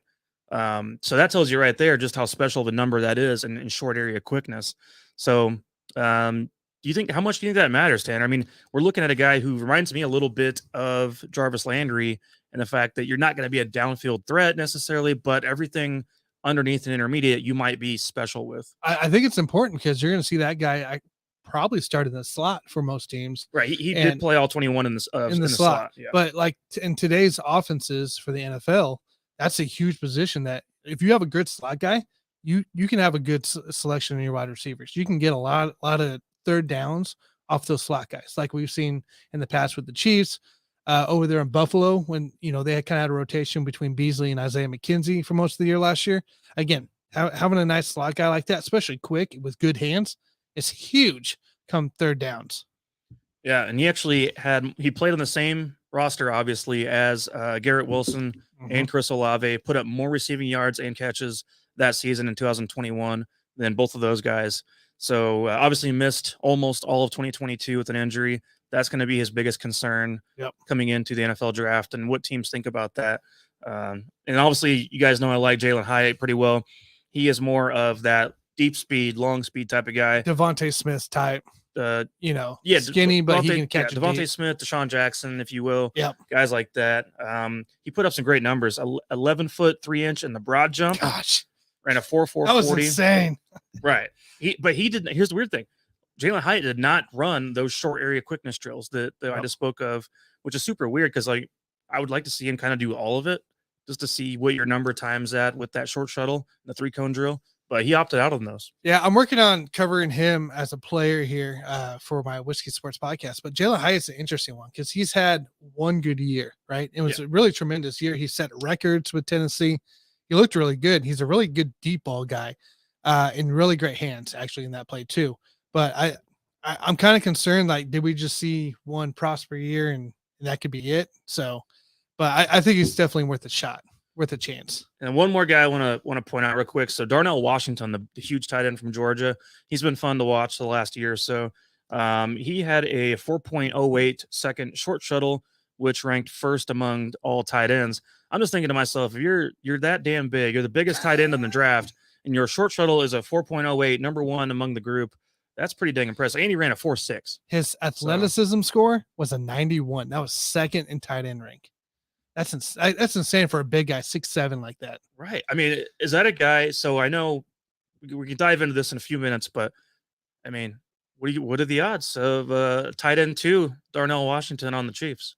[SPEAKER 1] So that tells you right there just how special of a number that is in short area quickness. So how much do you think that matters, Tanner? I mean, we're looking at a guy who reminds me a little bit of Jarvis Landry, and the fact that you're not going to be a downfield threat necessarily, but everything underneath and intermediate you might be special with.
[SPEAKER 2] I think it's important because you're going to see that guy probably start in the slot for most teams.
[SPEAKER 1] Right. He did play all 21 in the slot. Yeah.
[SPEAKER 2] But like in today's offenses for the NFL, that's a huge position that if you have a good slot guy, you can have a good selection in your wide receivers. You can get a lot of third downs off those slot guys, like we've seen in the past with the Chiefs. over there in Buffalo when, they had kind of had a rotation between Beasley and Isaiah McKenzie for most of the year last year. Again, having a nice slot guy like that, especially quick with good hands, is huge come third downs.
[SPEAKER 1] Yeah, and he played on the same roster, obviously, as Garrett Wilson and Chris Olave, put up more receiving yards and catches that season in 2021 than both of those guys. So obviously missed almost all of 2022 with an injury. That's going to be his biggest concern coming into the NFL draft and what teams think about that. And obviously, you guys know I like Jalen Hyatt pretty well. He is more of that deep speed, long speed type of guy.
[SPEAKER 2] Devontae Smith type. Skinny, but he can catch
[SPEAKER 1] Devontae Smith, Deshaun Jackson, if you will.
[SPEAKER 2] Yep.
[SPEAKER 1] Guys like that. He put up some great numbers. 11 foot 3 inch in the broad jump.
[SPEAKER 2] Gosh.
[SPEAKER 1] Ran a 4.440.
[SPEAKER 2] That was insane.
[SPEAKER 1] Right. But he didn't. Here's the weird thing. Jalen Hyatt did not run those short area quickness drills that I just spoke of, which is super weird because I would like to see him kind of do all of it just to see what your number times at with that short shuttle, the 3-cone drill. But he opted out on those.
[SPEAKER 2] Yeah, I'm working on covering him as a player here for my Whiskey Sports podcast. But Jalen Hyatt's an interesting one because he's had one good year, right? It was a really tremendous year. He set records with Tennessee. He looked really good. He's a really good deep ball guy and really great hands, actually, in that play too. But I'm kind of concerned, like, did we just see one prosper year and that could be it? So, but I think he's definitely worth a shot. Worth a chance.
[SPEAKER 1] And one more guy I want to point out real quick. So Darnell Washington, the huge tight end from Georgia, he's been fun to watch the last year or so. He had a 4.08 second short shuttle, which ranked first among all tight ends. I'm just thinking to myself, if you're that damn big, you're the biggest tight end in the draft, and your short shuttle is a 4.08, number one among the group, that's pretty dang impressive. And he ran a 4.6.
[SPEAKER 2] His athleticism score was a 91. That was second in tight end rank. That's insane for a big guy, 6'7" like that.
[SPEAKER 1] Right. I mean, is that a guy? So I know we can dive into this in a few minutes, but I mean, what are the odds of tight end 2 Darnell Washington on the Chiefs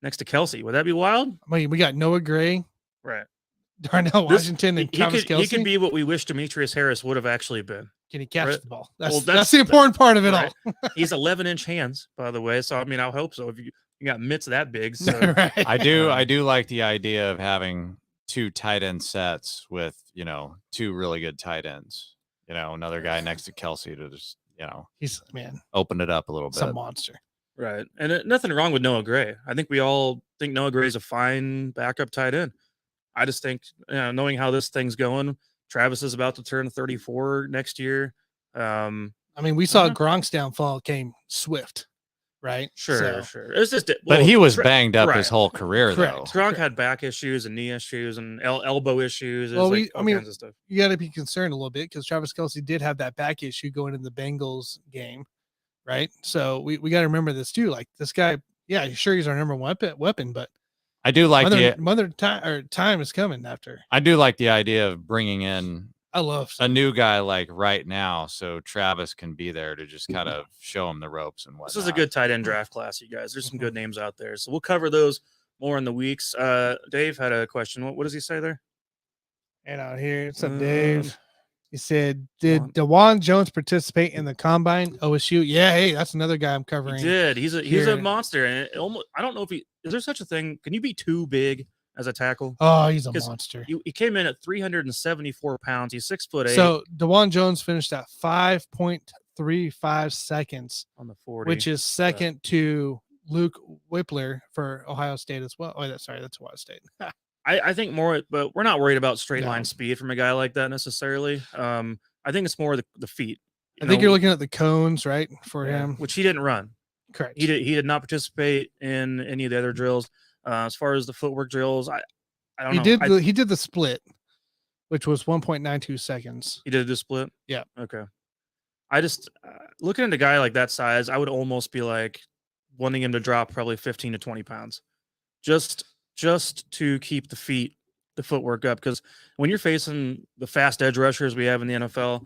[SPEAKER 1] next to Kelsey? Would that be wild?
[SPEAKER 2] I mean, we got Noah Gray,
[SPEAKER 1] right?
[SPEAKER 2] Darnell Washington, and Travis Kelce.
[SPEAKER 1] He could be what we wish Demetrius Harris would have actually been.
[SPEAKER 2] Can he catch the ball?
[SPEAKER 1] That's
[SPEAKER 2] the important part of it all.
[SPEAKER 1] He's 11-inch hands, by the way. So I mean, I hope so. If you got mitts that big, so.
[SPEAKER 2] Right.
[SPEAKER 3] I do like the idea of having 2 tight end sets with 2 really good tight ends. Another guy next to Kelsey to just
[SPEAKER 2] he's
[SPEAKER 3] open it up a little bit.
[SPEAKER 2] Some monster,
[SPEAKER 1] right? And nothing wrong with Noah Gray. I think we all think Noah Gray is a fine backup tight end. I just think knowing how this thing's going, Travis is about to turn 34 next year.
[SPEAKER 2] I mean, we saw Gronk's downfall came swift. Right.
[SPEAKER 1] Sure. It's just,
[SPEAKER 3] but he was banged up his whole career, though.
[SPEAKER 1] Gronk had back issues and knee issues and elbow issues.
[SPEAKER 2] Well,
[SPEAKER 1] all kinds of stuff.
[SPEAKER 2] You got to be concerned a little bit because Travis Kelce did have that back issue going in the Bengals game, right? So we got to remember this too. Like this guy, sure, he's our number one weapon, but
[SPEAKER 3] I do like
[SPEAKER 2] time is coming after.
[SPEAKER 3] I do like the idea of bringing in.
[SPEAKER 2] I love
[SPEAKER 3] a new guy like right now, so Travis can be there to just kind of show him the ropes and whatnot.
[SPEAKER 1] This is a good tight end draft class, you guys. There's some good names out there, so we'll cover those more in the weeks. Dave had a question. What does he say there?
[SPEAKER 2] And out here, what's up, Dave? He said, "Did DeJuan Jones participate in the combine?" OSU, yeah. Hey, that's another guy I'm covering.
[SPEAKER 1] He did. He's a monster, and I don't know if is there such a thing? Can you be too big as a tackle?
[SPEAKER 2] Oh, he's a monster.
[SPEAKER 1] He came in at 374 pounds. He's 6'8".
[SPEAKER 2] So DeJuan Jones finished at 5.35 seconds
[SPEAKER 1] on the 40,
[SPEAKER 2] which is second to Luke Whippler for Ohio State as well. Oh, that's Ohio State.
[SPEAKER 1] I think more, but we're not worried about straight line speed from a guy like that necessarily. I think it's more the feet.
[SPEAKER 2] I think you're looking at the cones, right, for him,
[SPEAKER 1] which he didn't run.
[SPEAKER 2] Correct.
[SPEAKER 1] He did not participate in any of the other drills. As far as the footwork drills, I don't know.
[SPEAKER 2] He did the split, which was 1.92 seconds.
[SPEAKER 1] He did the split?
[SPEAKER 2] Yeah.
[SPEAKER 1] Okay. I just, looking at a guy like that size, I would almost be like wanting him to drop probably 15 to 20 pounds. Just to keep the footwork up. Because when you're facing the fast edge rushers we have in the NFL,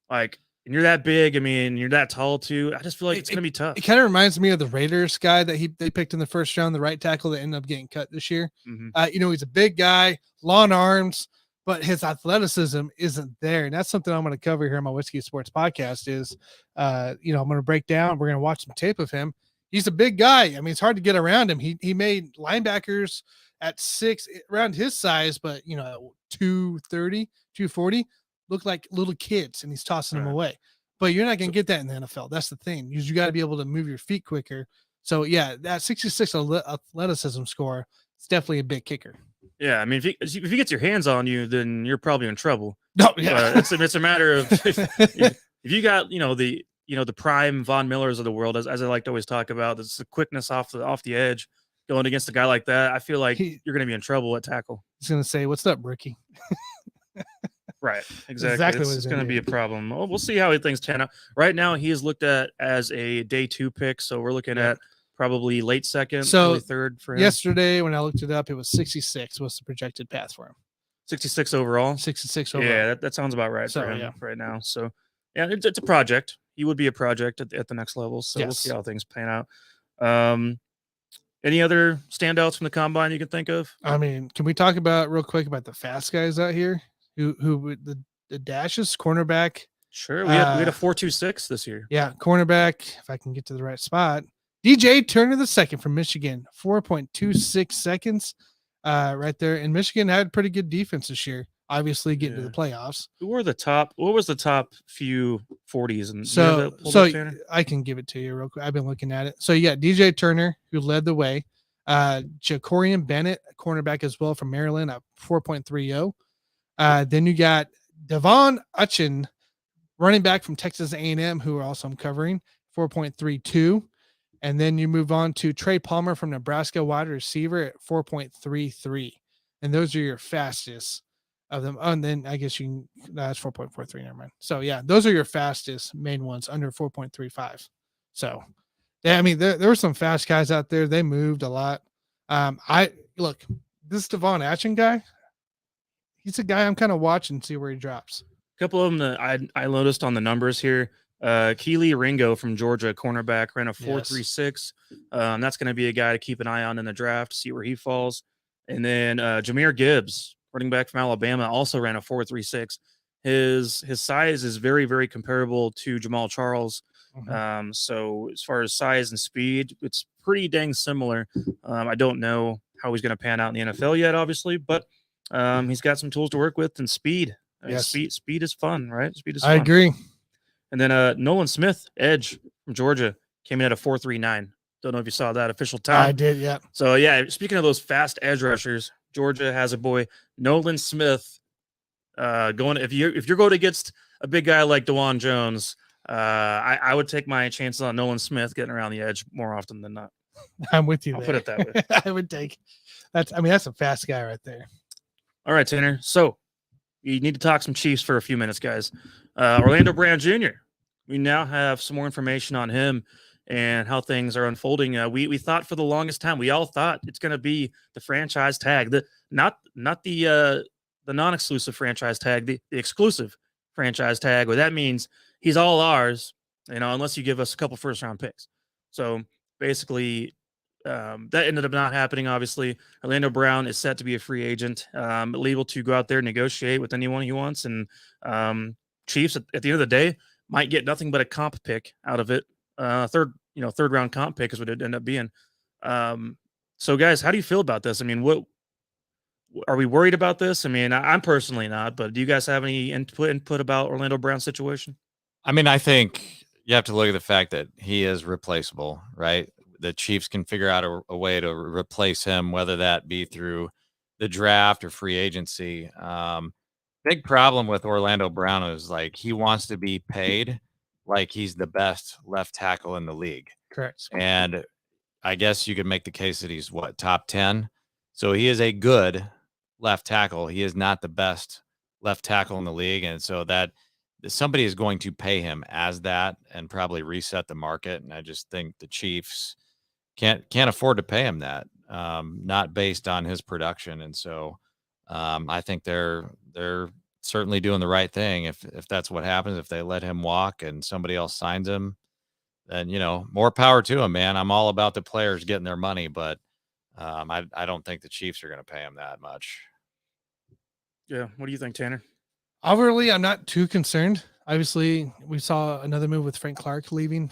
[SPEAKER 1] like, and you're that big, I mean, you're that tall too. I just feel like it's going to be tough.
[SPEAKER 2] It kind of reminds me of the Raiders guy that they picked in the first round, the right tackle that ended up getting cut this year.
[SPEAKER 1] Mm-hmm.
[SPEAKER 2] He's a big guy, long arms, but his athleticism isn't there. And that's something I'm going to cover here on my Whiskey Sports podcast is, I'm going to break down. We're going to watch some tape of him. he's a big guy. I mean, it's hard to get around him. He made linebackers at 6 around his size, but 230, 240 look like little kids, and he's tossing them
[SPEAKER 1] Right.
[SPEAKER 2] away. But you're not going
[SPEAKER 1] So-
[SPEAKER 2] to get that in the NFL. That's the thing. You got to be able to move your feet quicker. So yeah, that 66 athleticism score is definitely a big kicker.
[SPEAKER 1] Yeah, I mean, if he gets your hands on you, then you're probably in trouble.
[SPEAKER 2] No, yeah.
[SPEAKER 1] But it's a matter of if you got the prime Von Millers of the world, as I like to always talk about, it's the quickness off the edge going against a guy like that. I feel like you're going to be in trouble at tackle.
[SPEAKER 2] He's going to say, "What's up, rookie?"
[SPEAKER 1] Right, exactly.
[SPEAKER 2] Exactly what
[SPEAKER 1] It's
[SPEAKER 2] he's
[SPEAKER 1] going to
[SPEAKER 2] gonna
[SPEAKER 1] be a
[SPEAKER 2] do.
[SPEAKER 1] problem. Well, we'll see how things turn out. Right now, he is looked at as a day 2 pick, so we're looking
[SPEAKER 2] Yeah.
[SPEAKER 1] at probably late second,
[SPEAKER 2] So,
[SPEAKER 1] early third for him.
[SPEAKER 2] Yesterday, when I looked it up, it was 66 was the projected path for him.
[SPEAKER 1] 66 overall.
[SPEAKER 2] 66 overall.
[SPEAKER 1] Yeah, that sounds about right
[SPEAKER 2] So,
[SPEAKER 1] for him
[SPEAKER 2] yeah.
[SPEAKER 1] right now. So, yeah, it's a project. He would be a project at the next level. So we'll see
[SPEAKER 2] Yes.
[SPEAKER 1] how things pan out. Any other standouts from the combine you can think of?
[SPEAKER 2] I mean, can we talk about real quick about the fast guys out here who with the dashes, cornerback?
[SPEAKER 1] Sure. We had a 4.26 this year.
[SPEAKER 2] Yeah, cornerback. If I can get to the right spot, DJ Turner II from Michigan, 4.26 seconds, right there. And Michigan had pretty good defense this year. Obviously, getting to the playoffs.
[SPEAKER 1] Who were the top? What was the top few 40s? And
[SPEAKER 2] So I can give it to you real quick. I've been looking at it. So you got DJ Turner, who led the way. Jacorian Bennett, cornerback as well from Maryland, at 4.30. Then you got Devon Uchin, running back from Texas A&M, who are also I'm covering, 4.32. And then you move on to Trey Palmer from Nebraska, wide receiver at 4.33. And those are your fastest of them. Oh, and then I guess that's 4.43. Never mind. So yeah, those are your fastest main ones under 4.35. So yeah, I mean, there were some fast guys out there. They moved a lot. This Devon Atchin guy, he's a guy I'm kind of watching, see where he drops.
[SPEAKER 1] A couple of them that I noticed on the numbers here. Keely Ringo from Georgia, cornerback, ran a 4.36. That's going to be a guy to keep an eye on in the draft, see where he falls. And then Jahmyr Gibbs, running back from Alabama, also ran a 4.36. His size is very, very comparable to Jamal Charles.
[SPEAKER 2] Mhm.
[SPEAKER 1] So as far as size and speed, it's pretty dang similar. I don't know how he's going to pan out in the NFL yet, obviously, but he's got some tools to work with and speed.
[SPEAKER 2] Yes.
[SPEAKER 1] Speed is fun, right? Speed is fun.
[SPEAKER 2] I agree.
[SPEAKER 1] And then Nolan Smith, edge from Georgia, came in at a 4.39. Don't know if you saw that official time.
[SPEAKER 2] I did, yeah.
[SPEAKER 1] So yeah, speaking of those fast edge rushers, Georgia has a boy, Nolan Smith, going. If you're going against a big guy like DeJuan Jones, I would take my chances on Nolan Smith getting around the edge more often than not.
[SPEAKER 2] I'm with you.
[SPEAKER 1] I'll
[SPEAKER 2] there.
[SPEAKER 1] put it that way.
[SPEAKER 2] I would take that's. I mean, that's a fast guy right there.
[SPEAKER 1] All right, Tanner. So we need to talk some Chiefs for a few minutes, guys. Orlando Brown Jr. We now have some more information on him and how things are unfolding. We thought for the longest time, we all thought it's going to be the franchise tag, not the non-exclusive franchise tag, the exclusive franchise tag. Where that means he's all ours, unless you give us a couple first-round picks. So basically, that ended up not happening. Obviously, Orlando Brown is set to be a free agent, able to go out there and negotiate with anyone he wants, and Chiefs at the end of the day might get nothing but a comp pick out of it. Third round comp pick is what it ended up being. So guys, how do you feel about this? I mean, what are we worried about this? I mean, I'm personally not, but do you guys have any input about Orlando Brown's situation?
[SPEAKER 3] I mean, I think you have to look at the fact that he is replaceable, right? The Chiefs can figure out a way to replace him, whether that be through the draft or free agency. Big problem with Orlando Brown is like he wants to be paid like he's the best left tackle in the league.
[SPEAKER 2] Correct.
[SPEAKER 3] And I guess you could make the case that he's top 10. So he is a good left tackle. He is not the best left tackle in the league. And so that somebody is going to pay him as that and probably reset the market. And I just think the Chiefs can't afford to pay him that, not based on his production. And so I think they're certainly doing the right thing. If that's what happens, if they let him walk and somebody else signs him, then, more power to him, man. I'm all about the players getting their money, but I don't think the Chiefs are going to pay him that much.
[SPEAKER 1] Yeah. What do you think, Tanner?
[SPEAKER 2] Overly, I'm not too concerned. Obviously, we saw another move with Frank Clark leaving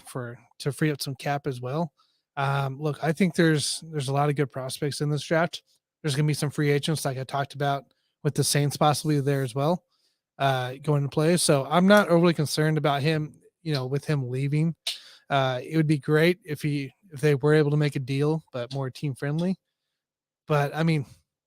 [SPEAKER 2] to free up some cap as well. Look, I think there's a lot of good prospects in this draft. There's going to be some free agents, like I talked about, with the Saints possibly there as well, going to play. So I'm not overly concerned about him. With him leaving, it would be great if they were able to make a deal, but more team friendly. But I mean,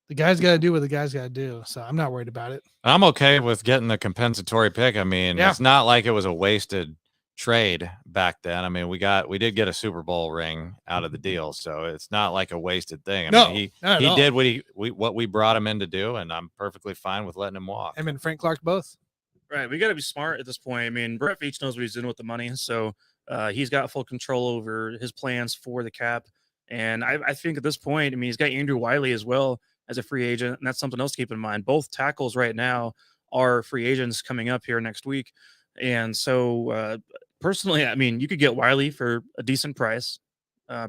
[SPEAKER 2] the guy's got to do what the guy's got to do. So I'm not worried about it.
[SPEAKER 3] I'm okay with getting the compensatory pick. I mean,
[SPEAKER 2] Yeah.
[SPEAKER 3] it's not like it was a wasted trade back then. I mean, we did get a Super Bowl ring out of the deal, so it's not like a wasted thing. I mean, he did what we brought him in to do, and I'm perfectly fine with letting him walk.
[SPEAKER 2] Him and Frank Clark both.
[SPEAKER 1] Right. We got to be smart at this point. I mean, Brett Veach knows what he's doing with the money. So he's got full control over his plans for the cap. And I think at this point, I mean, he's got Andrew Wiley as well as a free agent. And that's something else to keep in mind. Both tackles right now are free agents coming up here next week. And so personally, I mean, you could get Wiley for a decent price,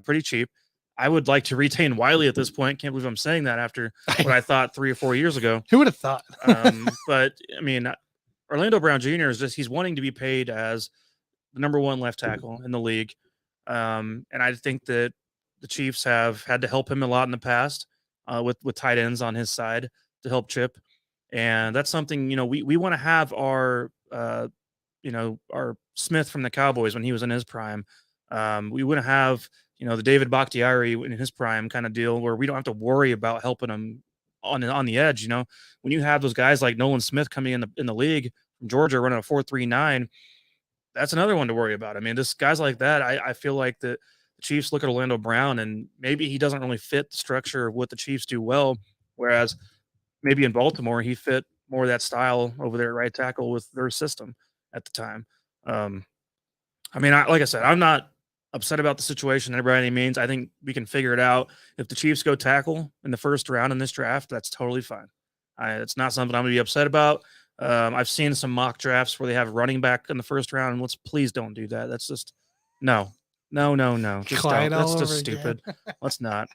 [SPEAKER 1] pretty cheap. I would like to retain Wiley at this point. Can't believe I'm saying that after what I thought 3 or 4 years ago.
[SPEAKER 2] Who would have thought?
[SPEAKER 1] But I mean, Orlando Brown Jr. he's wanting to be paid as the number one left tackle in the league. And I think that the Chiefs have had to help him a lot in the past with tight ends on his side to help Chip. And that's something, we want to have our Smith from the Cowboys when he was in his prime. We want to have, the David Bakhtiari in his prime kind of deal where we don't have to worry about helping him on the edge. When you have those guys like Nolan Smith coming in the league from Georgia running a 4.39, that's another one to worry about. I mean, this guys like that, I feel like the Chiefs look at Orlando Brown and maybe he doesn't really fit the structure of what the Chiefs do well, whereas maybe in Baltimore he fit more of that style over there at right tackle with their system at the time. I mean, like I said, I'm not upset about the situation by any means. I think we can figure it out. If the Chiefs go tackle in the first round in this draft, that's totally fine. It's not something I'm going to be upset about. I've seen some mock drafts where they have running back in the first round, and please don't do that. That's just no. Just don't. That's just stupid. Let's not.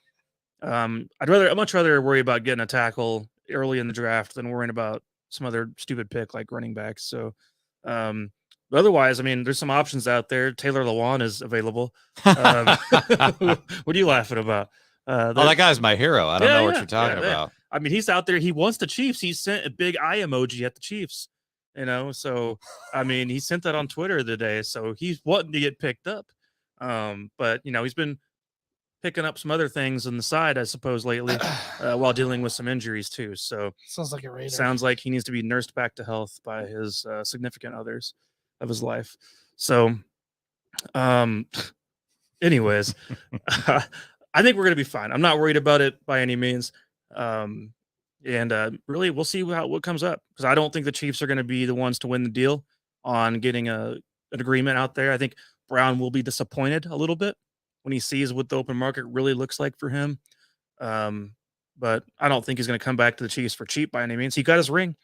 [SPEAKER 1] I'd much rather worry about getting a tackle early in the draft than worrying about some other stupid pick like running back. So, but otherwise, I mean, there's some options out there. Taylor Lewan is available. What are you laughing about?
[SPEAKER 3] That guy's my hero. I don't know what you're talking about.
[SPEAKER 1] I mean, he's out there. He wants the Chiefs. He sent a big eye emoji at the Chiefs, So, I mean, he sent that on Twitter today. So he's wanting to get picked up. But, he's been picking up some other things on the side, I suppose, lately while dealing with some injuries, too. So
[SPEAKER 2] sounds like a Raider.
[SPEAKER 1] Sounds like he needs to be nursed back to health by his significant others of his life. So, anyways, I think we're going to be fine. I'm not worried about it by any means. Really, we'll see what comes up because I don't think the Chiefs are going to be the ones to win the deal on getting an agreement out there. I think Brown will be disappointed a little bit when he sees what the open market really looks like for him. But I don't think he's going to come back to the Chiefs for cheap by any means. He got his ring.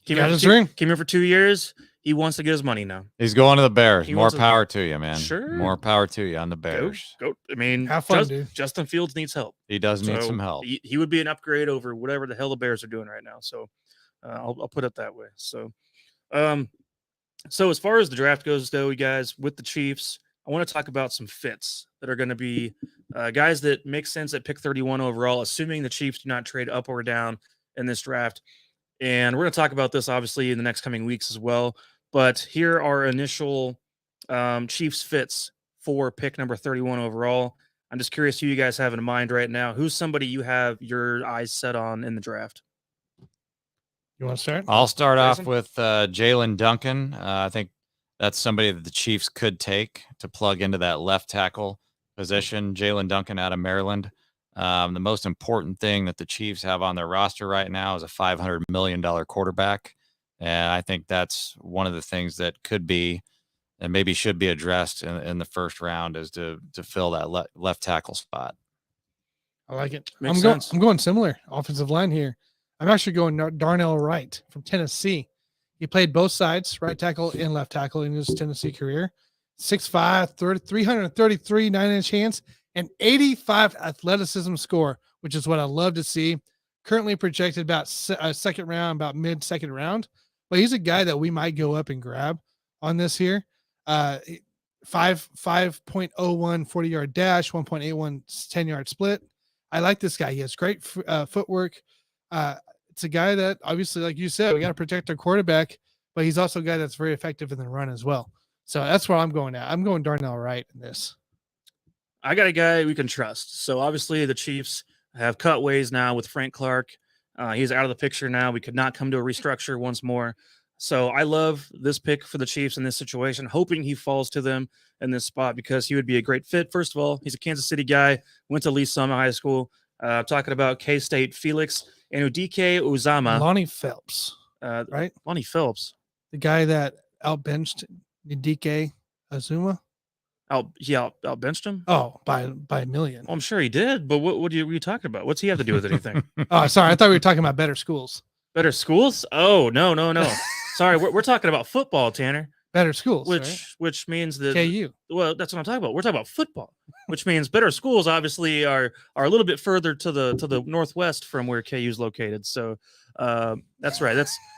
[SPEAKER 1] Came here for 2 years. He wants to get his money now.
[SPEAKER 3] He's going to the Bears. More power to you, man.
[SPEAKER 1] Sure.
[SPEAKER 3] More power to you on the Bears.
[SPEAKER 1] Go. I mean,
[SPEAKER 2] have fun, dude.
[SPEAKER 1] Justin Fields needs help.
[SPEAKER 3] He does need some help.
[SPEAKER 1] He would be an upgrade over whatever the hell the Bears are doing right now. So I'll put it that way. So, so as far as the draft goes, though, you guys, with the Chiefs, I want to talk about some fits that are going to be guys that make sense at pick 31 overall, assuming the Chiefs do not trade up or down in this draft. And we're going to talk about this, obviously, in the next coming weeks as well. But here are initial Chiefs fits for pick number 31 overall. I'm just curious who you guys have in mind right now. Who's somebody you have your eyes set on in the draft?
[SPEAKER 2] You want to start?
[SPEAKER 3] I'll start off with Jalen Duncan. I think that's somebody that the Chiefs could take to plug into that left tackle position. Jalen Duncan out of Maryland. The most important thing that the Chiefs have on their roster right now is a $500 million quarterback. And I think that's one of the things that could be and maybe should be addressed in the first round is to fill that left tackle spot.
[SPEAKER 2] I like it.
[SPEAKER 1] Makes sense.
[SPEAKER 2] I'm going similar offensive line here. I'm actually going Darnell Wright from Tennessee. He played both sides, right tackle and left tackle in his Tennessee career. 6'5", 333 9-inch hands, and 85 athleticism score, which is what I love to see. Currently projected about second round, about mid-second round. But he's a guy that we might go up and grab on this here. 5.01 40-yard dash, 1.81 10-yard split. I like this guy. He has great footwork. It's a guy that obviously, like you said, we got to protect our quarterback, but he's also a guy that's very effective in the run as well. So that's where I'm going at. I'm going Darnell Wright in this.
[SPEAKER 1] I got a guy we can trust. So obviously the Chiefs have cut ways now with Frank Clark. He's out of the picture now. We could not come to a restructure once more. So I love this pick for the Chiefs in this situation, hoping he falls to them in this spot because he would be a great fit. First of all, he's a Kansas City guy, went to Lee Summit High School. Talking about K-State Felix Enudike Uzama.
[SPEAKER 2] Lonnie Phelps, right?
[SPEAKER 1] Lonnie Phelps.
[SPEAKER 2] The guy that outbenched Ndike Azuma.
[SPEAKER 1] He outbenched him?
[SPEAKER 2] Oh, by a million.
[SPEAKER 1] Well, I'm sure he did, but what were you talking about? What's he have to do with anything?
[SPEAKER 2] Oh, sorry. I thought we were talking about better schools.
[SPEAKER 1] Better schools? Oh, no. Sorry, we're talking about football, Tanner.
[SPEAKER 2] Better schools,
[SPEAKER 1] which means that
[SPEAKER 2] KU.
[SPEAKER 1] Well, that's what I'm talking about. We're talking about football, which means better schools obviously are a little bit further to the northwest from where KU is located. So that's right.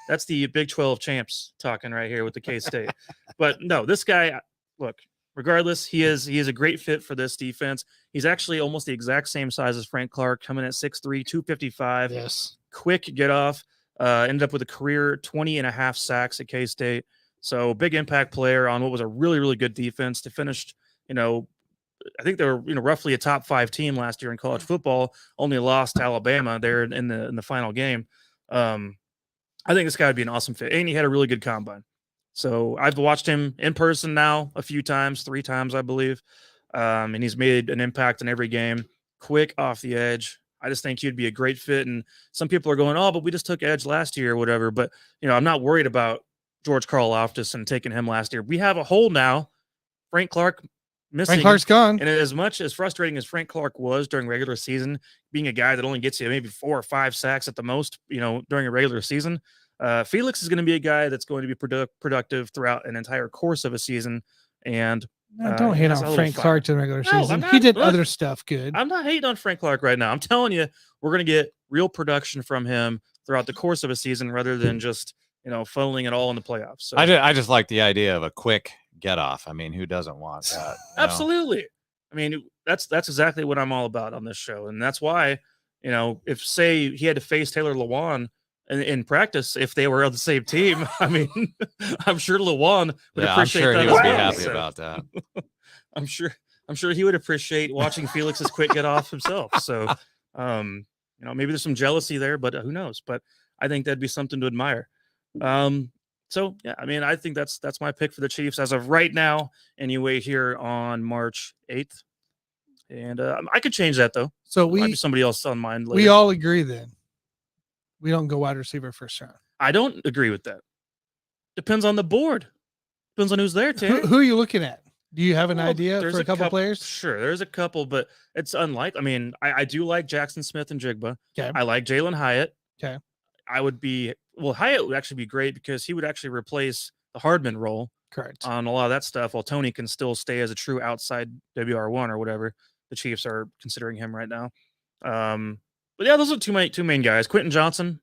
[SPEAKER 1] That's the Big 12 champs talking right here with the K-State. But no, this guy, look, regardless, he is a great fit for this defense. He's actually almost the exact same size as Frank Clark, coming at 6'3", 255.
[SPEAKER 2] Yes.
[SPEAKER 1] Quick get off. Ended up with a career 20.5 sacks at K-State. So big impact player on what was a really, really good defense to finish, I think they were, roughly a top 5 team last year in college football, only lost to Alabama there in the final game. I think this guy would be an awesome fit. And he had a really good combine. So I've watched him in person now a few times, 3 times, I believe. And he's made an impact in every game. Quick off the edge. I just think he'd be a great fit. And some people are going, oh, but we just took edge last year or whatever. But, I'm not worried about George Karlaftis and taking him last year. We have a hole now. Frank Clark missing.
[SPEAKER 2] Frank Clark's gone.
[SPEAKER 1] And as much as frustrating as Frank Clark was during regular season, being a guy that only gets you maybe 4 or 5 sacks at the most, during a regular season, Felix is going to be a guy that's going to be productive throughout an entire course of a season. And
[SPEAKER 2] don't hate on Frank Clark in the regular season. He did other stuff good.
[SPEAKER 1] I'm not hating on Frank Clark right now. I'm telling you, we're going to get real production from him throughout the course of a season rather than just funneling it all in the playoffs. So
[SPEAKER 3] I just like the idea of a quick get off. I mean, who doesn't want that?
[SPEAKER 1] Absolutely. I mean, that's exactly what I'm all about on this show. And that's why, if say he had to face Taylor Lewan in practice, if they were on the same team, I mean, I'm sure Lewan would appreciate that.
[SPEAKER 3] I'm sure he would be happy about that.
[SPEAKER 1] I'm sure he would appreciate watching Felix's quick get off himself. So, maybe there's some jealousy there, but who knows? But I think that'd be something to admire. So yeah, I mean, I think that's my pick for the Chiefs as of right now, anyway, here on March 8th. And I could change that though.
[SPEAKER 2] So
[SPEAKER 1] might be somebody else on mine later.
[SPEAKER 2] We all agree then. We don't go wide receiver first round.
[SPEAKER 1] I don't agree with that. Depends on the board. Depends on who's there, Tanner.
[SPEAKER 2] Who are you looking at? Do you have an idea for a couple players?
[SPEAKER 1] Sure, there's a couple, but it's unlikely. I mean, I do like Jackson Smith and Jigba.
[SPEAKER 2] Okay.
[SPEAKER 1] I like Jalen Hyatt.
[SPEAKER 2] Okay.
[SPEAKER 1] Hyatt would actually be great because he would actually replace the Hardman role.
[SPEAKER 2] Correct.
[SPEAKER 1] On a lot of that stuff, while Tony can still stay as a true outside WR1 or whatever the Chiefs are considering him right now. But yeah, those are two main guys. Quentin Johnson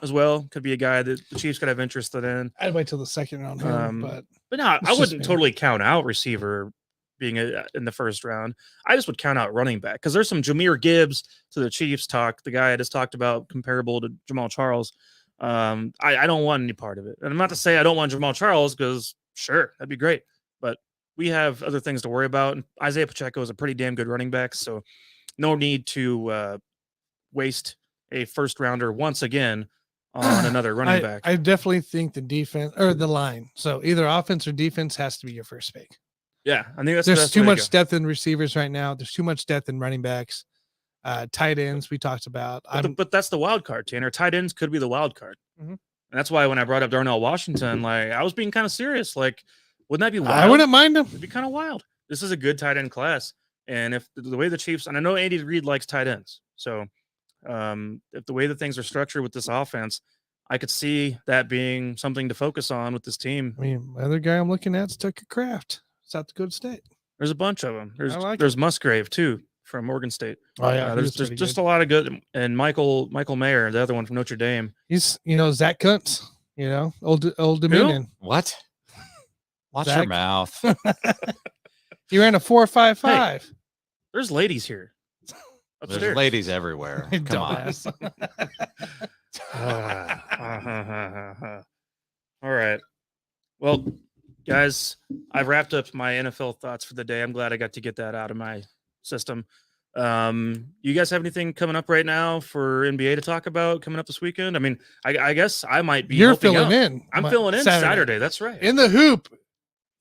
[SPEAKER 1] as well could be a guy that the Chiefs could have interest in.
[SPEAKER 2] I'd wait till the second round,
[SPEAKER 1] but no, I wouldn't totally count out receiver being in the first round. I just would count out running back because there's some Jahmyr Gibbs to the Chiefs talk. The guy I just talked about, comparable to Jamal Charles. I don't want any part of it, and I'm not to say I don't want Jamal Charles because sure, that'd be great, but we have other things to worry about. And Isaiah Pacheco is a pretty damn good running back, so no need to waste a first rounder once again on another running back.
[SPEAKER 2] I definitely think the defense or the line. So either offense or defense has to be your first pick.
[SPEAKER 1] Yeah, I think
[SPEAKER 2] there's too much depth in receivers right now. There's too much depth in running backs, tight ends. We talked about,
[SPEAKER 1] but that's the wild card, Tanner. Tight ends could be the wild card, and that's why when I brought up Darnell Washington, like I was being kind of serious. Like, wouldn't that be wild?
[SPEAKER 2] I wouldn't mind him.
[SPEAKER 1] It'd be kind of wild. This is a good tight end class, and if the way the Chiefs, and I know Andy Reid likes tight ends, so if the way that things are structured with this offense, I could see that being something to focus on with this team.
[SPEAKER 2] I mean, the other guy I'm looking at is Tucker Kraft, South Dakota State.
[SPEAKER 1] There's a bunch of them. There's Musgrave too from Oregon State.
[SPEAKER 2] Oh yeah,
[SPEAKER 1] there's just a lot of good. And Michael Mayer, the other one from Notre Dame.
[SPEAKER 2] He's Zach Kuntz, old Dominion.
[SPEAKER 3] What? Watch your mouth.
[SPEAKER 2] He ran a 4.55.
[SPEAKER 1] There's ladies here. Upstairs.
[SPEAKER 3] There's ladies everywhere. Come on.
[SPEAKER 2] Dumbass.
[SPEAKER 1] All right. Well, guys, I've wrapped up my NFL thoughts for the day. I'm glad I got to get that out of my system. You guys have anything coming up right now for NBA to talk about coming up this weekend? I mean, I guess I might be.
[SPEAKER 2] You're
[SPEAKER 1] helping
[SPEAKER 2] filling
[SPEAKER 1] out.
[SPEAKER 2] in.
[SPEAKER 1] I'm filling in Saturday. That's right.
[SPEAKER 2] In the hoop,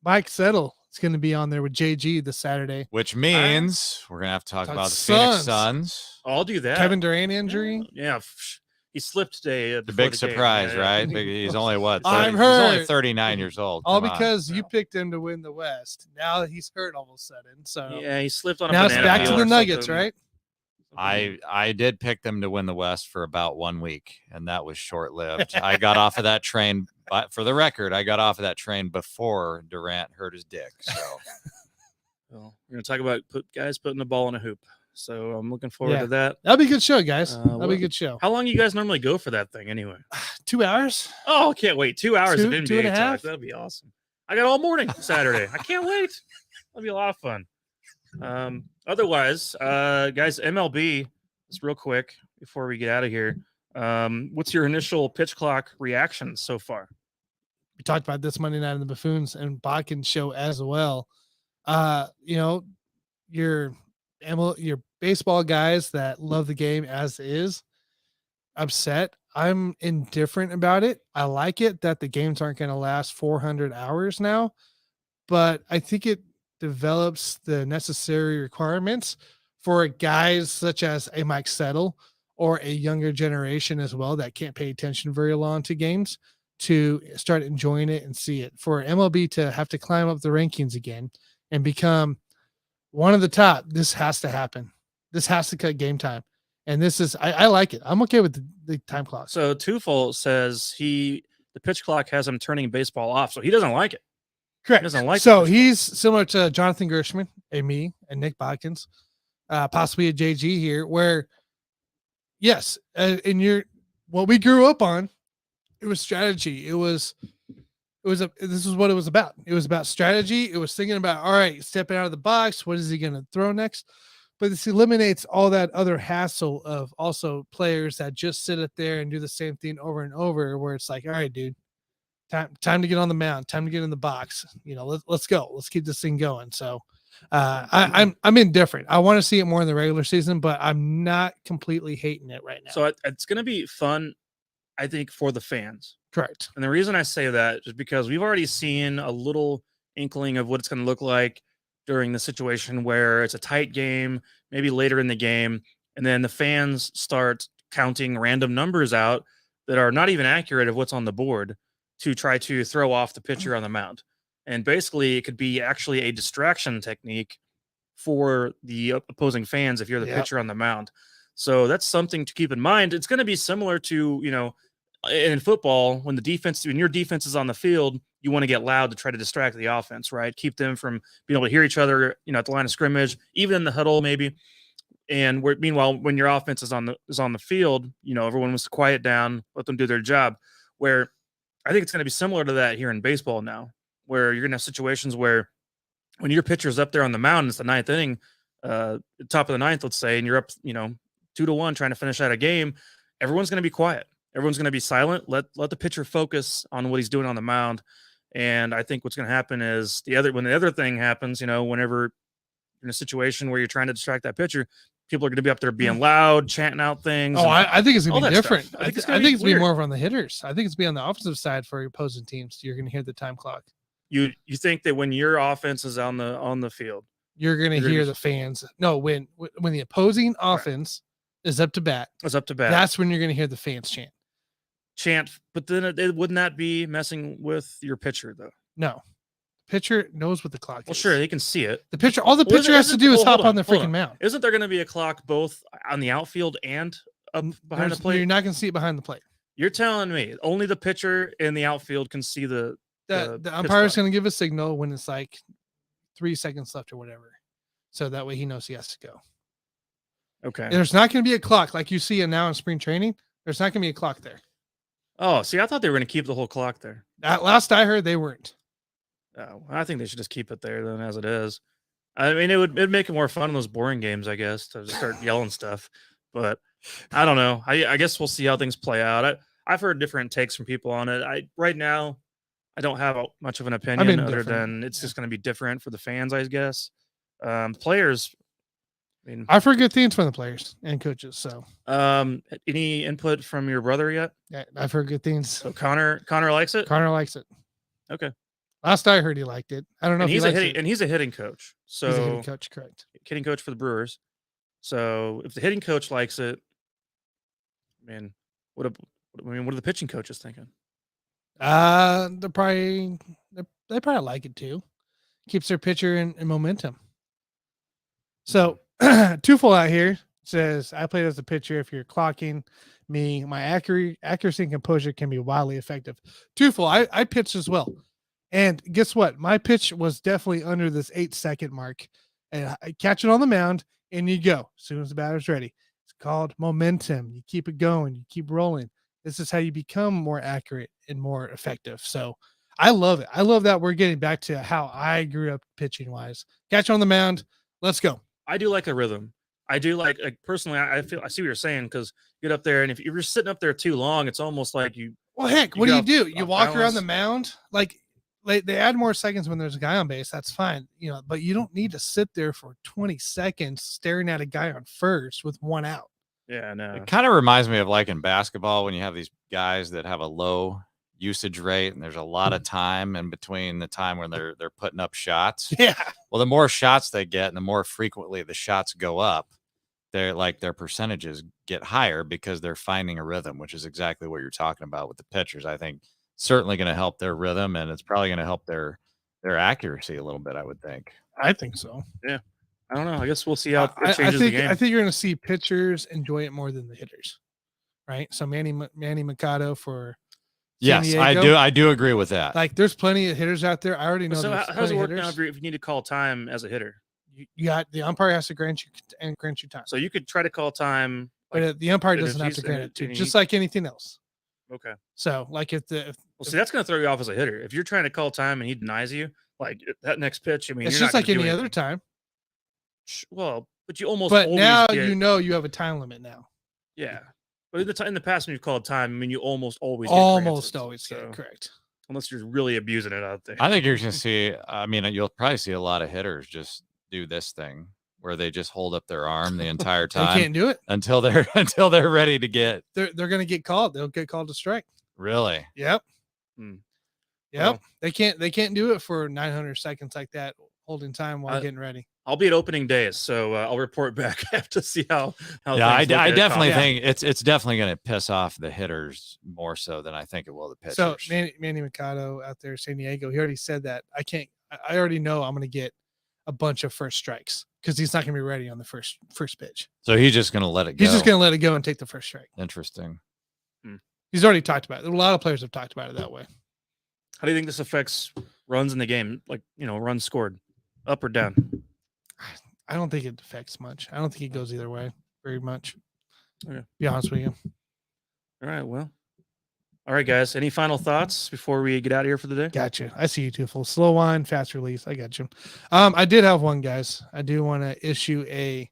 [SPEAKER 2] Mike Settle is going to be on there with JG this Saturday.
[SPEAKER 3] Which means we're going to have to talk about the Phoenix Suns.
[SPEAKER 1] I'll do that.
[SPEAKER 2] Kevin Durant injury.
[SPEAKER 1] Yeah. He slipped today.
[SPEAKER 3] The big surprise,
[SPEAKER 1] game.
[SPEAKER 3] right? He's only what?
[SPEAKER 2] I've
[SPEAKER 3] He's only
[SPEAKER 2] heard.
[SPEAKER 3] 39 years old.
[SPEAKER 2] All
[SPEAKER 3] Come on.
[SPEAKER 2] because you picked him to win the West. Now he's hurt all of a sudden. So
[SPEAKER 1] Yeah, he slipped on a
[SPEAKER 2] now it's
[SPEAKER 1] banana
[SPEAKER 2] back to
[SPEAKER 1] peel
[SPEAKER 2] the
[SPEAKER 1] or
[SPEAKER 2] Nuggets,
[SPEAKER 1] something.
[SPEAKER 2] right?
[SPEAKER 3] I did pick them to win the West for about 1 week, and that was short-lived. I got off of that train, but for the record, I got off of that train before Durant hurt his dick. So
[SPEAKER 1] Well, we're going to talk about guys putting the ball in a hoop. So I'm looking forward to that.
[SPEAKER 2] That'll be a good show, guys. That'll be
[SPEAKER 1] well,
[SPEAKER 2] a good show.
[SPEAKER 1] How long you guys normally go for that thing anyway?
[SPEAKER 2] 2 hours?
[SPEAKER 1] Oh, I can't wait. 2 hours of NBA
[SPEAKER 2] 2.5?
[SPEAKER 1] talk. That'll be awesome. I got all morning Saturday. I can't wait. That'll be a lot of fun. Otherwise, guys, MLB, just real quick before we get out of here. What's your initial pitch clock reaction so far?
[SPEAKER 2] We talked about this Monday night in the Buffoons and Bodkin show as well. Your baseball guys that love the game as is upset. I'm indifferent about it. I like it that the games aren't going to last 400 hours now, but I think it develops the necessary requirements for guys such as a Mike Settle or a younger generation as well that can't pay attention very long to games to start enjoying it and see it. For MLB to have to climb up the rankings again and become one of the top, this has to happen. This has to cut game time. And this is, I like it. I'm okay with the time clock.
[SPEAKER 1] So Tufel says the pitch clock has him turning baseball off. So he doesn't like it.
[SPEAKER 2] Correct.
[SPEAKER 1] He doesn't like
[SPEAKER 2] so
[SPEAKER 1] it.
[SPEAKER 2] he's similar to Jonathan Gershman, me, and Nick Bodkins, possibly a JG here, where yes, what we grew up on, it was strategy. This is what it was about. It was about strategy. It was thinking about, all right, stepping out of the box. What is he going to throw next? But this eliminates all that other hassle of also players that just sit up there and do the same thing over and over, where it's like, all right, dude, time to get on the mound, time to get in the box. Let's go. Let's keep this thing going. So I'm indifferent. I want to see it more in the regular season, but I'm not completely hating it right now.
[SPEAKER 1] So it's going to be fun, I think, for the fans.
[SPEAKER 2] Correct.
[SPEAKER 1] And the reason I say that is because we've already seen a little inkling of what it's going to look like during the situation where it's a tight game, maybe later in the game, and then the fans start counting random numbers out that are not even accurate of what's on the board to try to throw off the pitcher on the mound. And basically, it could be actually a distraction technique for the opposing fans if you're the pitcher on the mound. So that's something to keep in mind. It's going to be similar to, in football, when your defense is on the field, you want to get loud to try to distract the offense, right? Keep them from being able to hear each other, at the line of scrimmage, even in the huddle, maybe. And meanwhile, when your offense is on the field, everyone wants to quiet down, let them do their job. Where I think it's going to be similar to that here in baseball now, where you're going to have situations where when your pitcher's up there on the mound, it's the ninth inning, top of the ninth, let's say, and you're up, 2-1 trying to finish out a game, everyone's going to be quiet. Everyone's going to be silent. Let the pitcher focus on what he's doing on the mound. And I think what's going to happen is when the other thing happens, whenever you're in a situation where you're trying to distract that pitcher, people are going to be up there being loud, chanting out things.
[SPEAKER 2] Oh, I think it's going to be different.
[SPEAKER 1] Stuff.
[SPEAKER 2] I think it's going to be more on the hitters. I think it's be on the offensive side for opposing teams. You're going to hear the time clock.
[SPEAKER 1] You think that when your offense is on the field,
[SPEAKER 2] you're going to hear the fans. No, when the opposing offense is up to bat, that's when you're going to hear the fans chant.
[SPEAKER 1] But then it wouldn't that be messing with your pitcher though?
[SPEAKER 2] No, pitcher knows what the clock is.
[SPEAKER 1] Well, sure, they can see it.
[SPEAKER 2] The pitcher, all the pitcher has to do is hop on the freaking mound.
[SPEAKER 1] Isn't there going to be a clock both on the outfield and up behind the plate?
[SPEAKER 2] You're not going to see it behind the plate.
[SPEAKER 1] You're telling me only the pitcher in the outfield can see the
[SPEAKER 2] umpire is going to give a signal when it's like 3 seconds left or whatever, so that way he knows he has to go.
[SPEAKER 1] Okay.
[SPEAKER 2] There's not going to be a clock like you see now in spring training. There's not going to be a clock there.
[SPEAKER 1] Oh, see, I thought they were going to keep the whole clock there.
[SPEAKER 2] Last I heard, they weren't.
[SPEAKER 1] I think they should just keep it there then as it is. I mean, it'd make it more fun in those boring games, I guess, to just start yelling stuff. But I don't know. I guess we'll see how things play out. I've heard different takes from people on it. Right now I don't have much of an opinion other
[SPEAKER 2] indifferent.
[SPEAKER 1] than it's just going to be different for the fans, I guess. Players, I mean,
[SPEAKER 2] I've heard good things from the players and coaches. So
[SPEAKER 1] any input from your brother yet?
[SPEAKER 2] yeah, I've heard good things.
[SPEAKER 1] So Connor likes it.
[SPEAKER 2] Connor likes it.
[SPEAKER 1] Okay.
[SPEAKER 2] Last I heard, he liked it. I don't know
[SPEAKER 1] And
[SPEAKER 2] if
[SPEAKER 1] he's
[SPEAKER 2] he
[SPEAKER 1] a
[SPEAKER 2] likes
[SPEAKER 1] hitting,
[SPEAKER 2] it.
[SPEAKER 1] and he's a hitting coach. So
[SPEAKER 2] He's a hitting coach, correct?
[SPEAKER 1] Hitting coach for the Brewers. So if the hitting coach likes it, man, what are the pitching coaches thinking?
[SPEAKER 2] They probably like it too. Keeps their pitcher in momentum. So Twofold out here says, I played as a pitcher. If you're clocking me, my accuracy and composure can be wildly effective. Twofold, I pitched as well. And guess what? My pitch was definitely under this 8-second mark. And I catch it on the mound and you go as soon as the batter's ready. It's called momentum. You keep it going, you keep rolling. This is how you become more accurate and more effective. So I love it. I love that we're getting back to how I grew up pitching wise. Catch on the mound. Let's go.
[SPEAKER 1] I do like a rhythm. I do like personally. I see what you're saying because you get up there and if you're sitting up there too long, it's almost like you.
[SPEAKER 2] Well, heck,
[SPEAKER 1] you
[SPEAKER 2] what
[SPEAKER 1] got
[SPEAKER 2] do? You
[SPEAKER 1] off
[SPEAKER 2] walk around
[SPEAKER 1] balance.
[SPEAKER 2] the mound like they add more seconds when there's a guy on base. That's fine, but you don't need to sit there for 20 seconds staring at a guy on first with one out.
[SPEAKER 1] Yeah, no.
[SPEAKER 3] It kind of reminds me of like in basketball when you have these guys that have a low usage rate and there's a lot of time in between the time when they're putting up shots.
[SPEAKER 2] Yeah.
[SPEAKER 3] Well, the more shots they get and the more frequently the shots go up, their percentages get higher because they're finding a rhythm, which is exactly what you're talking about with the pitchers. I think certainly going to help their rhythm and it's probably going to help their accuracy a little bit, I would think.
[SPEAKER 2] I think so.
[SPEAKER 1] Yeah. I don't know. I guess we'll see how it changes the game.
[SPEAKER 2] I think you're going to see pitchers enjoy it more than the hitters, right? So Manny Machado for San
[SPEAKER 3] Yes,
[SPEAKER 2] Diego.
[SPEAKER 3] I do agree with that.
[SPEAKER 2] Like, there's plenty of hitters out there. I already know.
[SPEAKER 1] So
[SPEAKER 2] there's
[SPEAKER 1] how does it
[SPEAKER 2] plenty
[SPEAKER 1] work
[SPEAKER 2] of
[SPEAKER 1] now
[SPEAKER 2] hitters.
[SPEAKER 1] if you need to call time as a hitter?
[SPEAKER 2] You got the umpire has to grant you time,
[SPEAKER 1] So you could try to call time,
[SPEAKER 2] but the umpire
[SPEAKER 1] and if
[SPEAKER 2] doesn't have
[SPEAKER 1] he's-
[SPEAKER 2] to grant it too,
[SPEAKER 1] and
[SPEAKER 2] just
[SPEAKER 1] he-
[SPEAKER 2] like anything else.
[SPEAKER 1] okay.
[SPEAKER 2] So, like if
[SPEAKER 1] Well, see, that's going to throw you off as a hitter. If you're trying to call time and he denies you, like that next pitch, I mean,
[SPEAKER 2] it's
[SPEAKER 1] you're
[SPEAKER 2] just
[SPEAKER 1] not
[SPEAKER 2] like
[SPEAKER 1] gonna do
[SPEAKER 2] any other
[SPEAKER 1] anything.
[SPEAKER 2] time.
[SPEAKER 1] Well, but you almost.
[SPEAKER 2] But
[SPEAKER 1] always
[SPEAKER 2] now
[SPEAKER 1] get,
[SPEAKER 2] you have a time limit now.
[SPEAKER 1] Yeah, but in the past when you've called time, I mean, you almost always get granted,
[SPEAKER 2] Get it correct.
[SPEAKER 1] unless you're really abusing it out there.
[SPEAKER 3] I think you're going to see, I mean, you'll probably see a lot of hitters just do this thing where they just hold up their arm the entire
[SPEAKER 2] They
[SPEAKER 3] time
[SPEAKER 2] can't do it.
[SPEAKER 3] until they're ready to get.
[SPEAKER 2] They're going to get called. They'll get called to strike.
[SPEAKER 3] Really?
[SPEAKER 2] Yep.
[SPEAKER 1] Hmm.
[SPEAKER 2] Yep.
[SPEAKER 1] Well-
[SPEAKER 2] they can't do it for 900 seconds like that, holding time while getting ready.
[SPEAKER 1] I'll be at opening days, so I'll report back to see how.
[SPEAKER 3] Yeah, I
[SPEAKER 1] things look at
[SPEAKER 3] definitely
[SPEAKER 1] calling.
[SPEAKER 3] think it's definitely going to piss off the hitters more so than I think it will the pitchers.
[SPEAKER 2] So Manny Machado out there, San Diego, he already said that I already know I'm going to get a bunch of first strikes because he's not going to be ready on the first pitch.
[SPEAKER 3] So he's just going to let it go.
[SPEAKER 2] He's just going to let it go and take the first strike.
[SPEAKER 3] Interesting.
[SPEAKER 2] He's already talked about it. A lot of players have talked about it that way.
[SPEAKER 1] How do you think this affects runs in the game? Like, runs scored, up or down?
[SPEAKER 2] I don't think it affects much. I don't think it goes either way very much.
[SPEAKER 1] Okay.
[SPEAKER 2] Be honest with you.
[SPEAKER 1] All right. Well. All right, guys. Any final thoughts before we get out of here for the day?
[SPEAKER 2] Gotcha. I see you too. Full slow wine, fast release. I got you. I did have one, guys. I do want to issue a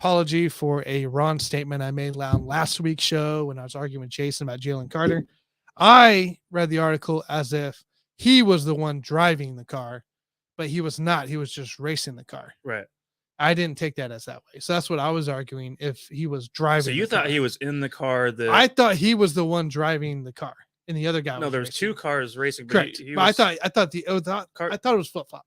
[SPEAKER 2] apology for a wrong statement I made on last week's show when I was arguing with Jason about Jalen Carter. I read the article as if he was the one driving the car, but he was not. He was just racing the car.
[SPEAKER 1] Right.
[SPEAKER 2] I didn't take that as that way. So that's what I was arguing. If he was driving,
[SPEAKER 1] So you
[SPEAKER 2] the
[SPEAKER 1] thought
[SPEAKER 2] car.
[SPEAKER 1] he was in the car that
[SPEAKER 2] I thought he was the one driving the car, and the other guy.
[SPEAKER 1] no,
[SPEAKER 2] was
[SPEAKER 1] there was
[SPEAKER 2] racing.
[SPEAKER 1] two cars racing. But
[SPEAKER 2] Correct.
[SPEAKER 1] he
[SPEAKER 2] But
[SPEAKER 1] was,
[SPEAKER 2] I thought it was flip flop.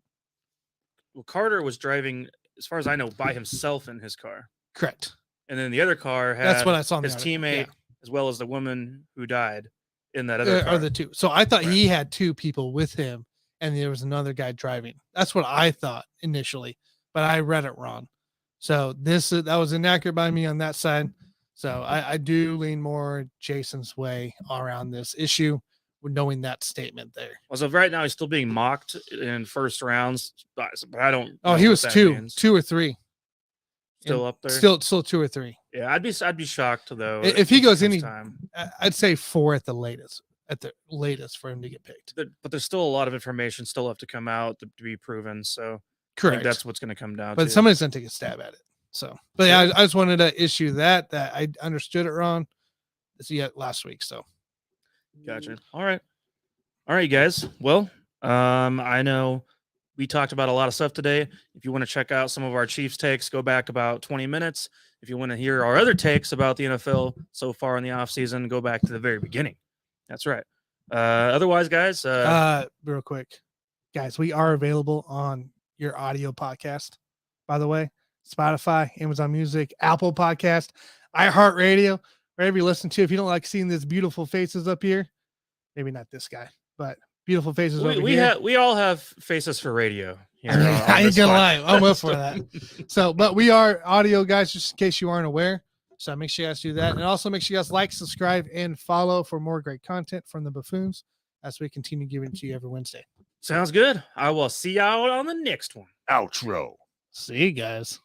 [SPEAKER 1] well, Carter was driving, as far as I know, by himself in his car,
[SPEAKER 2] Correct.
[SPEAKER 1] and then the other car had
[SPEAKER 2] That's what I saw. In
[SPEAKER 1] his
[SPEAKER 2] the article.
[SPEAKER 1] teammate as well as the woman who died in that
[SPEAKER 2] Yeah.
[SPEAKER 1] other car.
[SPEAKER 2] Are the two. So I thought
[SPEAKER 1] Right.
[SPEAKER 2] he had two people with him, and there was another guy driving. That's what I thought initially, but I read it wrong. So that was inaccurate by me on that side. So I do lean more Jason's way around this issue with knowing that statement there.
[SPEAKER 1] As of right now, he's still being mocked in first rounds, but I don't.
[SPEAKER 2] Oh,
[SPEAKER 1] know
[SPEAKER 2] he
[SPEAKER 1] what
[SPEAKER 2] was
[SPEAKER 1] that
[SPEAKER 2] two
[SPEAKER 1] means.
[SPEAKER 2] or three.
[SPEAKER 1] Still up there.
[SPEAKER 2] Still 2 or 3.
[SPEAKER 1] Yeah, I'd be shocked though
[SPEAKER 2] If he goes any
[SPEAKER 1] time.
[SPEAKER 2] I'd say 4 at the latest. At the latest for him to get picked.
[SPEAKER 1] But there's still a lot of information still left to come out to be proven. So I
[SPEAKER 2] Correct.
[SPEAKER 1] think that's what's going to come down
[SPEAKER 2] But
[SPEAKER 1] to.
[SPEAKER 2] somebody's gonna take a stab at it. So, but yeah, I just wanted to issue that I understood it wrong. Last week. So,
[SPEAKER 1] Gotcha. All right, you guys. Well, I know we talked about a lot of stuff today. If you want to check out some of our Chiefs takes, go back about 20 minutes. If you want to hear our other takes about the NFL so far in the offseason, go back to the very beginning. That's right. Otherwise, guys,
[SPEAKER 2] real quick, guys, we are available on your audio podcast, by the way. Spotify, Amazon Music, Apple Podcast, iHeartRadio, wherever you listen to. If you don't like seeing these beautiful faces up here, maybe not this guy, but beautiful faces over here.
[SPEAKER 1] we all have faces for radio. Here
[SPEAKER 2] I ain't gonna lie, I'm up for that. So, but we are audio guys, just in case you aren't aware. So make sure you guys do that, and also make sure you guys like, subscribe, and follow for more great content from the Buffoons as we continue giving it to you every Wednesday.
[SPEAKER 1] Sounds good. I will see y'all on the next one.
[SPEAKER 4] Outro.
[SPEAKER 2] See you guys.